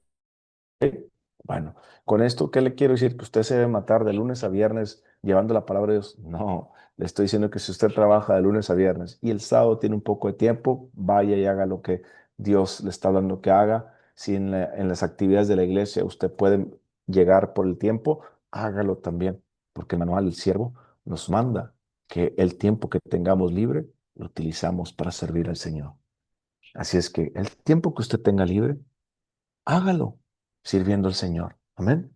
Bueno, con esto, ¿qué le quiero decir? ¿Que usted se debe matar de lunes a viernes llevando la palabra de Dios? No, le estoy diciendo que si usted trabaja de lunes a viernes y el sábado tiene un poco de tiempo, vaya y haga lo que Dios le está hablando que haga. Si en las actividades de la iglesia usted puede llegar por el tiempo, hágalo también, porque el manual del siervo nos manda que el tiempo que tengamos libre lo utilizamos para servir al Señor. Así es que el tiempo que usted tenga libre, hágalo sirviendo al Señor. Amén.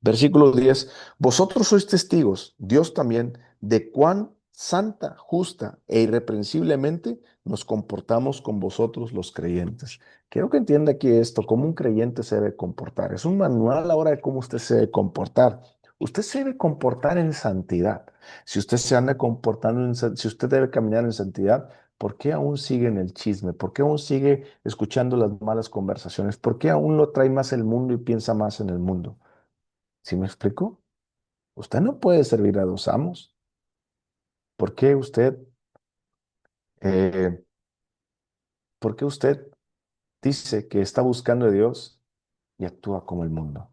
Versículo 10. Vosotros sois testigos, Dios también, de cuán santa, justa e irreprensiblemente nos comportamos con vosotros los creyentes. Quiero que entienda aquí esto, cómo un creyente se debe comportar. Es un manual ahora de cómo usted se debe comportar. Usted se debe comportar en santidad. Si usted se anda comportando, si usted debe caminar en santidad, ¿por qué aún sigue en el chisme? ¿Por qué aún sigue escuchando las malas conversaciones? ¿Por qué aún lo trae más el mundo y piensa más en el mundo? ¿Sí me explico? Usted no puede servir a dos amos. ¿Por qué usted, eh, por qué usted dice que está buscando a Dios y actúa como el mundo?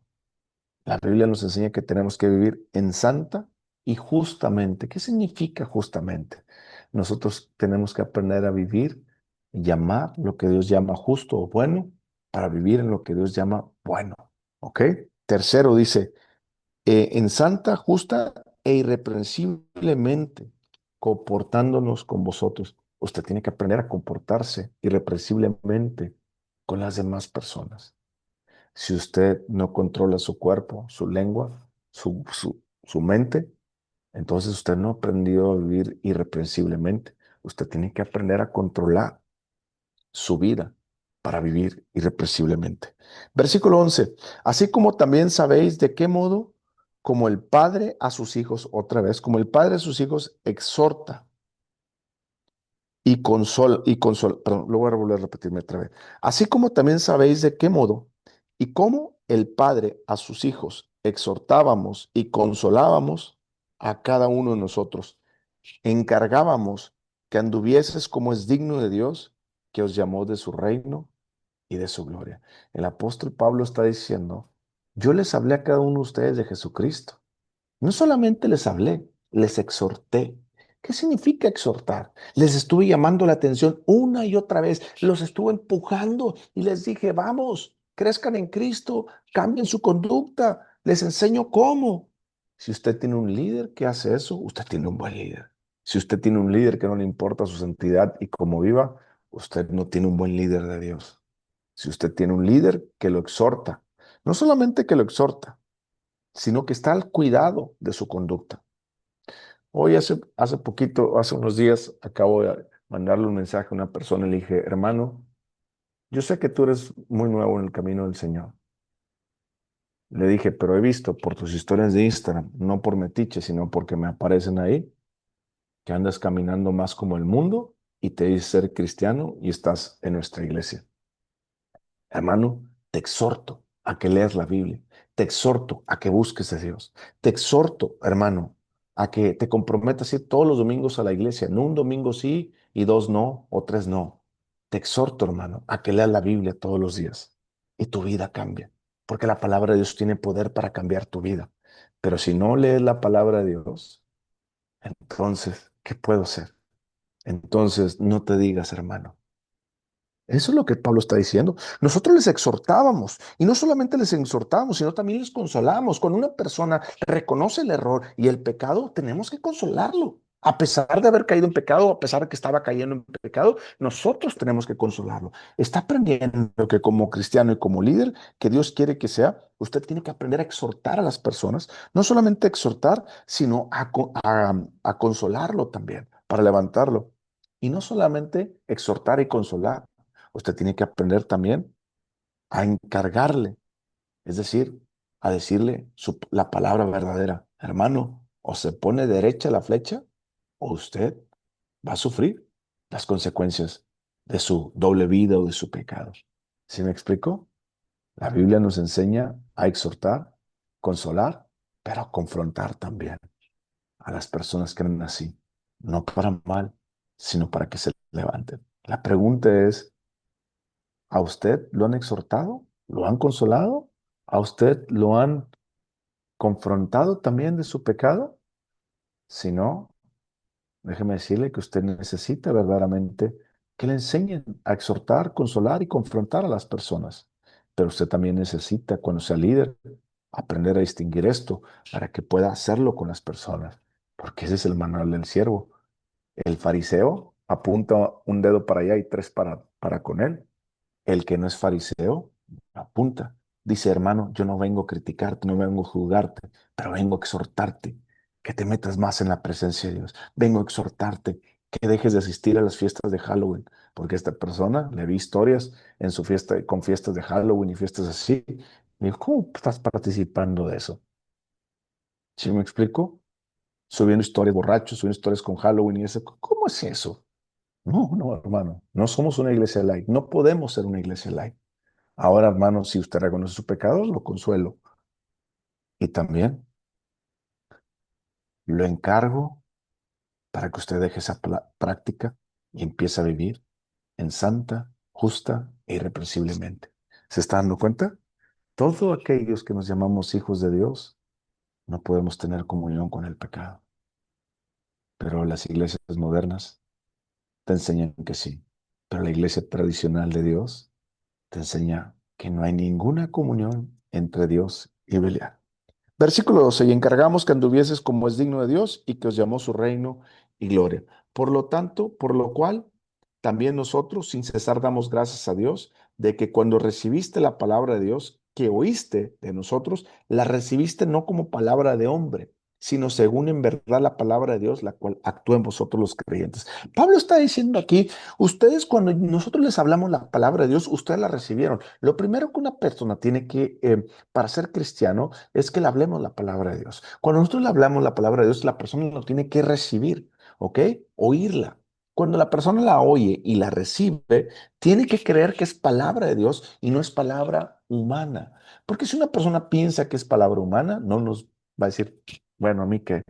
La Biblia nos enseña que tenemos que vivir en santa y justamente. ¿Qué significa justamente? Nosotros tenemos que aprender a vivir y llamar lo que Dios llama justo o bueno para vivir en lo que Dios llama bueno. ¿Ok? Tercero dice, en santa, justa e irreprensiblemente, comportándonos con vosotros. Usted tiene que aprender a comportarse irreprensiblemente con las demás personas. Si usted no controla su cuerpo, su lengua, su mente, entonces usted no ha aprendido a vivir irreprensiblemente. Usted tiene que aprender a controlar su vida para vivir irrepresiblemente. Versículo 11. Así como también sabéis de qué modo, como el Padre a sus hijos, otra vez, como el Padre a sus hijos exhorta perdón, lo voy a volver a repetirme otra vez. Así como también sabéis de qué modo y cómo el Padre a sus hijos exhortábamos y consolábamos a cada uno de nosotros, encargábamos que anduvieses como es digno de Dios, que os llamó de su reino y de su gloria. El apóstol Pablo está diciendo, yo les hablé a cada uno de ustedes de Jesucristo. No solamente les hablé, les exhorté. ¿Qué significa exhortar? Les estuve llamando la atención una y otra vez, los estuve empujando y les dije, vamos, crezcan en Cristo, cambien su conducta, les enseño cómo. Si usted tiene un líder que hace eso, usted tiene un buen líder. Si usted tiene un líder que no le importa su santidad y cómo viva, usted no tiene un buen líder de Dios. Si usted tiene un líder que lo exhorta, no solamente que lo exhorta, sino que está al cuidado de su conducta. Hoy hace poquito, hace unos días, acabo de mandarle un mensaje a una persona y le dije, hermano, yo sé que tú eres muy nuevo en el camino del Señor. Le dije, pero he visto por tus historias de Instagram, no por metiche, sino porque me aparecen ahí, que andas caminando más como el mundo y te dices ser cristiano y estás en nuestra iglesia. Hermano, te exhorto a que leas la Biblia. Te exhorto a que busques a Dios. Te exhorto, hermano, a que te comprometas a ir todos los domingos a la iglesia. No un domingo sí y dos no o tres no. Te exhorto, hermano, a que leas la Biblia todos los días y tu vida cambia. Porque la palabra de Dios tiene poder para cambiar tu vida. Pero si no lees la palabra de Dios, entonces, ¿qué puedo hacer? Entonces, no te digas, hermano. Eso es lo que Pablo está diciendo. Nosotros les exhortábamos y no solamente les exhortábamos, sino también les consolábamos. Cuando una persona reconoce el error y el pecado, tenemos que consolarlo. A pesar de haber caído en pecado, a pesar de que estaba cayendo en pecado, nosotros tenemos que consolarlo. Está aprendiendo que como cristiano y como líder que Dios quiere que sea, usted tiene que aprender a exhortar a las personas, no solamente exhortar, sino a consolarlo también, para levantarlo. Y no solamente exhortar y consolar. Usted tiene que aprender también a encargarle, es decir, a decirle la palabra verdadera. Hermano, o se pone derecha la flecha o usted va a sufrir las consecuencias de su doble vida o de su pecado. ¿Sí me explico? La Biblia nos enseña a exhortar, consolar, pero a confrontar también a las personas que eran así, no para mal, sino para que se levanten. La pregunta es, ¿a usted lo han exhortado? ¿Lo han consolado? ¿A usted lo han confrontado también de su pecado? Si no, déjeme decirle que usted necesita verdaderamente que le enseñen a exhortar, consolar y confrontar a las personas. Pero usted también necesita, cuando sea líder, aprender a distinguir esto para que pueda hacerlo con las personas. Porque ese es el manual del siervo. El fariseo apunta un dedo para allá y tres para con él. El que no es fariseo apunta. Dice, hermano, yo no vengo a criticarte, no vengo a juzgarte, pero vengo a exhortarte que te metas más en la presencia de Dios. Vengo a exhortarte que dejes de asistir a las fiestas de Halloween, porque esta persona le vi historias en su fiesta, con fiestas de Halloween y fiestas así. Me dijo, ¿cómo estás participando de eso? ¿Sí me explico? Subiendo historias borrachos, subiendo historias con Halloween y eso. ¿Cómo es eso? No, no, hermano, no somos una iglesia light, no podemos ser una iglesia light. Ahora, hermano, si usted reconoce su pecado, lo consuelo. Y también lo encargo para que usted deje esa práctica y empiece a vivir en santa, justa e irreprensiblemente. ¿Se está dando cuenta? Todos aquellos que nos llamamos hijos de Dios no podemos tener comunión con el pecado. Pero las iglesias modernas te enseñan que sí. Pero la iglesia tradicional de Dios te enseña que no hay ninguna comunión entre Dios y Belial. Versículo 12, y encargamos que anduvieses como es digno de Dios y que os llamó su reino y gloria. Por lo tanto, por lo cual, también nosotros sin cesar damos gracias a Dios de que cuando recibiste la palabra de Dios que oíste de nosotros, la recibiste no como palabra de hombre, sino según en verdad la palabra de Dios, la cual actúa en vosotros los creyentes. Pablo está diciendo aquí, ustedes cuando nosotros les hablamos la palabra de Dios, ustedes la recibieron. Lo primero que una persona tiene que, para ser cristiano, es que le hablemos la palabra de Dios. Cuando nosotros le hablamos la palabra de Dios, la persona lo tiene que recibir, ¿ok? Oírla. Cuando la persona la oye y la recibe, tiene que creer que es palabra de Dios y no es palabra humana. Porque si una persona piensa que es palabra humana, no nos va a decir, bueno, a mí qué.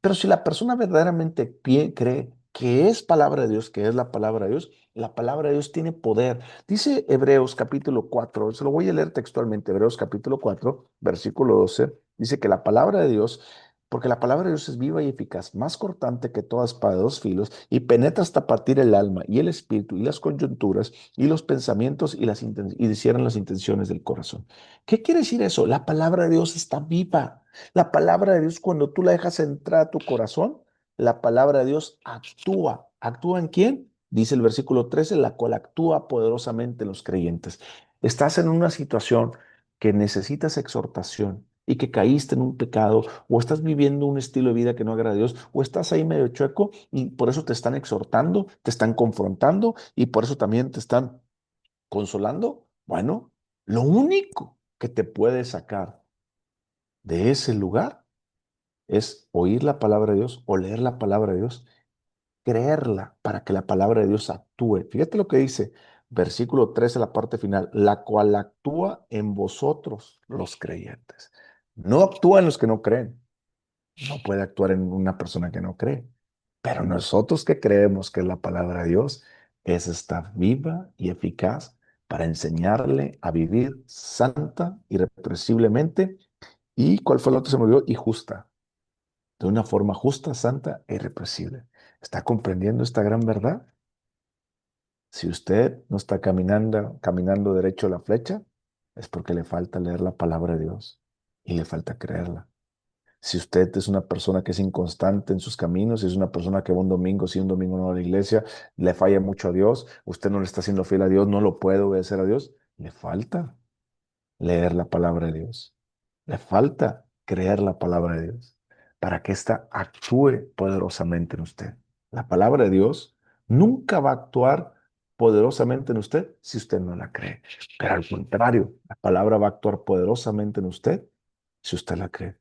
Pero si la persona verdaderamente cree que es palabra de Dios, que es la palabra de Dios tiene poder. Dice Hebreos capítulo 4, se lo voy a leer textualmente, Hebreos capítulo 4, versículo 12, dice que la palabra de Dios, porque la palabra de Dios es viva y eficaz, más cortante que toda espada de dos filos, y penetra hasta partir el alma y el espíritu y las coyunturas y los pensamientos y disciernen las intenciones del corazón. ¿Qué quiere decir eso? La palabra de Dios está viva. La palabra de Dios, cuando tú la dejas entrar a tu corazón, la palabra de Dios actúa. ¿Actúa en quién? Dice el versículo 13, la cual actúa poderosamente en los creyentes. Estás en una situación que necesitas exhortación y que caíste en un pecado o estás viviendo un estilo de vida que no agrada a Dios o estás ahí medio chueco y por eso te están exhortando, te están confrontando y por eso también te están consolando. Bueno, lo único que te puede sacar de ese lugar es oír la palabra de Dios o leer la palabra de Dios, creerla para que la palabra de Dios actúe. Fíjate lo que dice, versículo 13, la parte final, la cual actúa en vosotros los creyentes. No actúa en los que no creen. No puede actuar en una persona que no cree. Pero nosotros que creemos que es la palabra de Dios, es está viva y eficaz para enseñarle a vivir santa, irrepresiblemente. ¿Y cuál fue la otra? Se me olvidó. Y justa. De una forma justa, santa e irrepresible. ¿Está comprendiendo esta gran verdad? Si usted no está caminando derecho a la flecha, es porque le falta leer la palabra de Dios y le falta creerla. Si usted es una persona que es inconstante en sus caminos, si es una persona que va un domingo sí, un domingo no a la iglesia, le falla mucho a Dios, usted no le está siendo fiel a Dios, no lo puede obedecer a Dios, le falta leer la palabra de Dios. Le falta creer la palabra de Dios para que ésta actúe poderosamente en usted. La palabra de Dios nunca va a actuar poderosamente en usted si usted no la cree. Pero al contrario, la palabra va a actuar poderosamente en usted si usted la cree.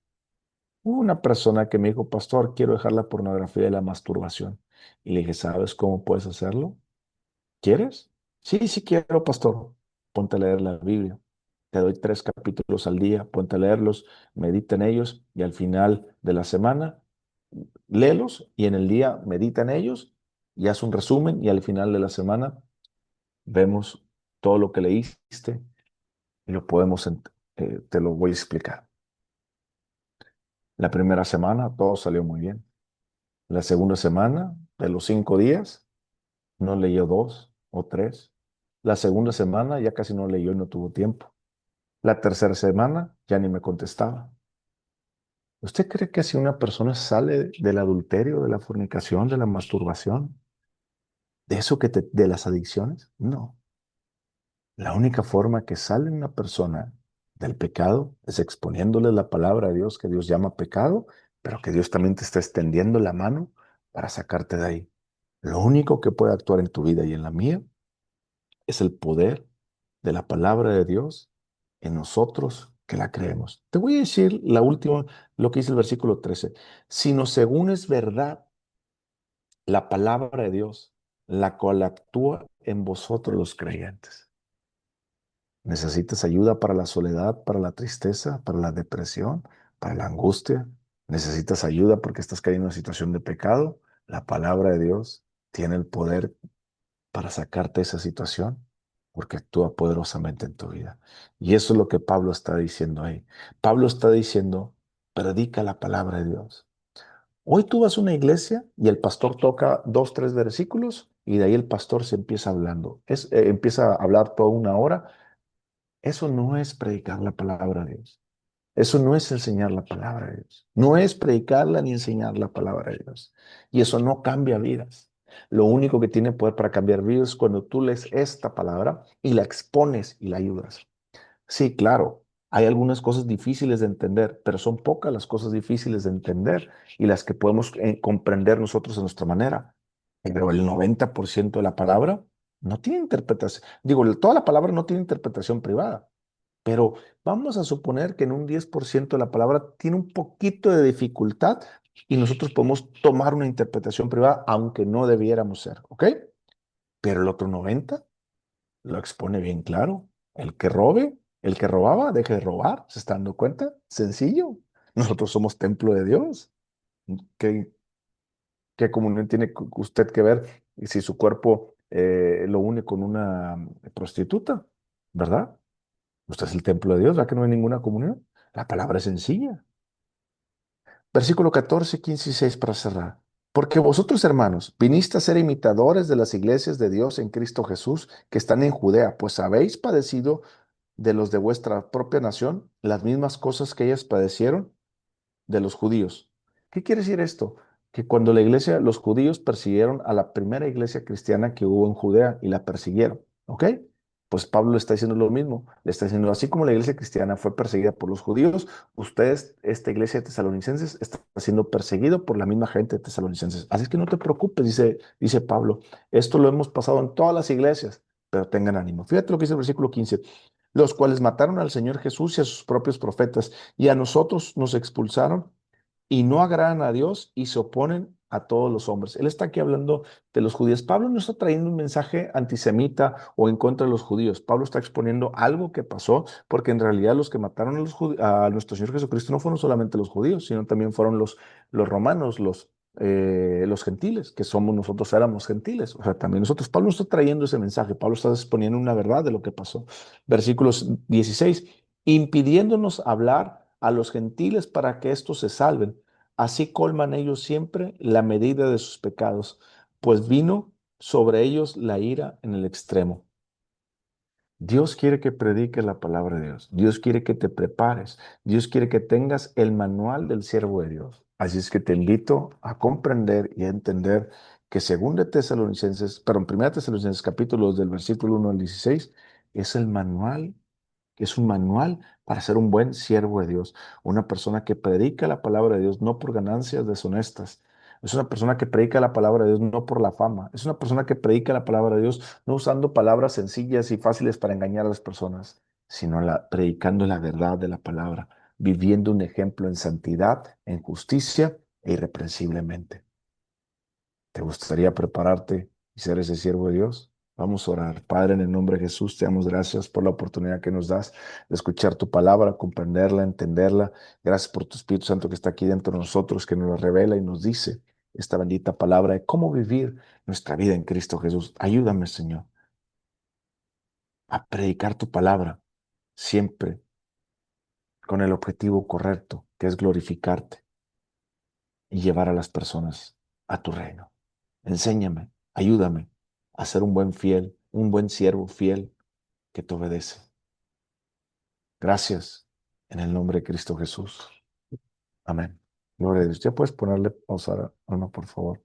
Hubo una persona que me dijo, pastor, quiero dejar la pornografía y la masturbación. Y le dije, ¿sabes cómo puedes hacerlo? ¿Quieres? Sí, sí quiero, pastor. Ponte a leer la Biblia. Te doy 3 capítulos al día, ponte a leerlos, medita en ellos y al final de la semana, léelos y en el día medita en ellos y haz un resumen y al final de la semana vemos todo lo que leíste y lo te lo voy a explicar. La primera semana todo salió muy bien. La segunda semana, de los 5 días, no leyó 2 o 3. La segunda semana ya casi no leyó y no tuvo tiempo. La tercera semana ya ni me contestaba. ¿Usted cree que si una persona sale del adulterio, de la fornicación, de la masturbación, de las adicciones? No. La única forma que sale una persona del pecado es exponiéndole la palabra a Dios, que Dios llama pecado, pero que Dios también te está extendiendo la mano para sacarte de ahí. Lo único que puede actuar en tu vida y en la mía es el poder de la palabra de Dios en nosotros que la creemos. Te voy a decir la última, lo que dice el versículo 13. Sino según es verdad la palabra de Dios, la cual actúa en vosotros los creyentes. ¿Necesitas ayuda para la soledad, para la tristeza, para la depresión, para la angustia? ¿Necesitas ayuda porque estás cayendo en una situación de pecado? La palabra de Dios tiene el poder para sacarte de esa situación, porque actúa poderosamente en tu vida. Y eso es lo que Pablo está diciendo ahí. Pablo está diciendo, predica la palabra de Dios. Hoy tú vas a una iglesia y el pastor toca 2, 3 versículos y de ahí el pastor se empieza hablando. Empieza a hablar toda una hora. Eso no es predicar la palabra de Dios. Eso no es enseñar la palabra de Dios. No es predicarla ni enseñar la palabra de Dios. Y eso no cambia vidas. Lo único que tiene poder para cambiar vidas es cuando tú lees esta palabra y la expones y la ayudas. Sí, claro, hay algunas cosas difíciles de entender, pero son pocas las cosas difíciles de entender y las que podemos comprender nosotros a nuestra manera. Pero el 90% de la palabra no tiene interpretación. Digo, toda la palabra no tiene interpretación privada. Pero vamos a suponer que en un 10% de la palabra tiene un poquito de dificultad y nosotros podemos tomar una interpretación privada, aunque no debiéramos ser, ¿ok? Pero el otro 90 lo expone bien claro. El que robe, el que robaba, deje de robar. ¿Se está dando cuenta? Sencillo. Nosotros somos templo de Dios. ¿Qué, qué comunión tiene usted que ver si su cuerpo lo une con una prostituta? ¿Verdad? Usted es el templo de Dios, ¿verdad que no hay ninguna comunión? La palabra es sencilla. Versículo 14, 15 y 6 para cerrar. Porque vosotros, hermanos, viniste a ser imitadores de las iglesias de Dios en Cristo Jesús que están en Judea, pues habéis padecido de los de vuestra propia nación las mismas cosas que ellas padecieron de los judíos. ¿Qué quiere decir esto? Que cuando los judíos persiguieron a la primera iglesia cristiana que hubo en Judea y la persiguieron, ¿ok? Pues Pablo le está diciendo lo mismo, le está diciendo, así como la iglesia cristiana fue perseguida por los judíos, ustedes, esta iglesia de tesalonicenses, está siendo perseguido por la misma gente de tesalonicenses. Así es que no te preocupes, dice Pablo, esto lo hemos pasado en todas las iglesias. pero tengan ánimo. Fíjate lo que dice el versículo 15. Los cuales mataron al Señor Jesús y a sus propios profetas, y a nosotros nos expulsaron y no agradan a Dios y se oponen a todos los hombres. Él está aquí hablando de los judíos. Pablo no está trayendo un mensaje antisemita o en contra de los judíos. Pablo está exponiendo algo que pasó, porque en realidad los que mataron a, a nuestro Señor Jesucristo no fueron solamente los judíos, sino también fueron los romanos, los gentiles, que somos nosotros, éramos gentiles. O sea, también nosotros, Pablo no está trayendo ese mensaje, Pablo está exponiendo una verdad de lo que pasó. Versículos 16, impidiéndonos hablar a los gentiles para que éstos se salven. Así colman ellos siempre la medida de sus pecados, pues vino sobre ellos la ira en el extremo. Dios quiere que prediques la palabra de Dios. Dios quiere que te prepares. Dios quiere que tengas el manual del siervo de Dios. Así es que te invito a comprender y a entender que según de Tesalonicenses, perdón, primera Tesalonicenses capítulo 2 del versículo 1 al 16, es el manual, que es un manual para ser un buen siervo de Dios, una persona que predica la palabra de Dios no por ganancias deshonestas. Es una persona que predica la palabra de Dios no por la fama. Es una persona que predica la palabra de Dios no usando palabras sencillas y fáciles para engañar a las personas, sino predicando la verdad de la palabra, viviendo un ejemplo en santidad, en justicia e irreprensiblemente. ¿Te gustaría prepararte y ser ese siervo de Dios? Vamos a orar. Padre, en el nombre de Jesús, te damos gracias por la oportunidad que nos das de escuchar tu palabra, comprenderla, entenderla. Gracias por tu Espíritu Santo que está aquí dentro de nosotros, que nos la revela y nos dice esta bendita palabra de cómo vivir nuestra vida en Cristo Jesús. Ayúdame, Señor, a predicar tu palabra siempre con el objetivo correcto, que es glorificarte y llevar a las personas a tu reino. Enséñame, ayúdame a ser un buen fiel, un buen siervo fiel que te obedece. Gracias en el nombre de Cristo Jesús. Amén. Gloria a Dios. ¿Ya puedes ponerle pausa, Ana, por favor?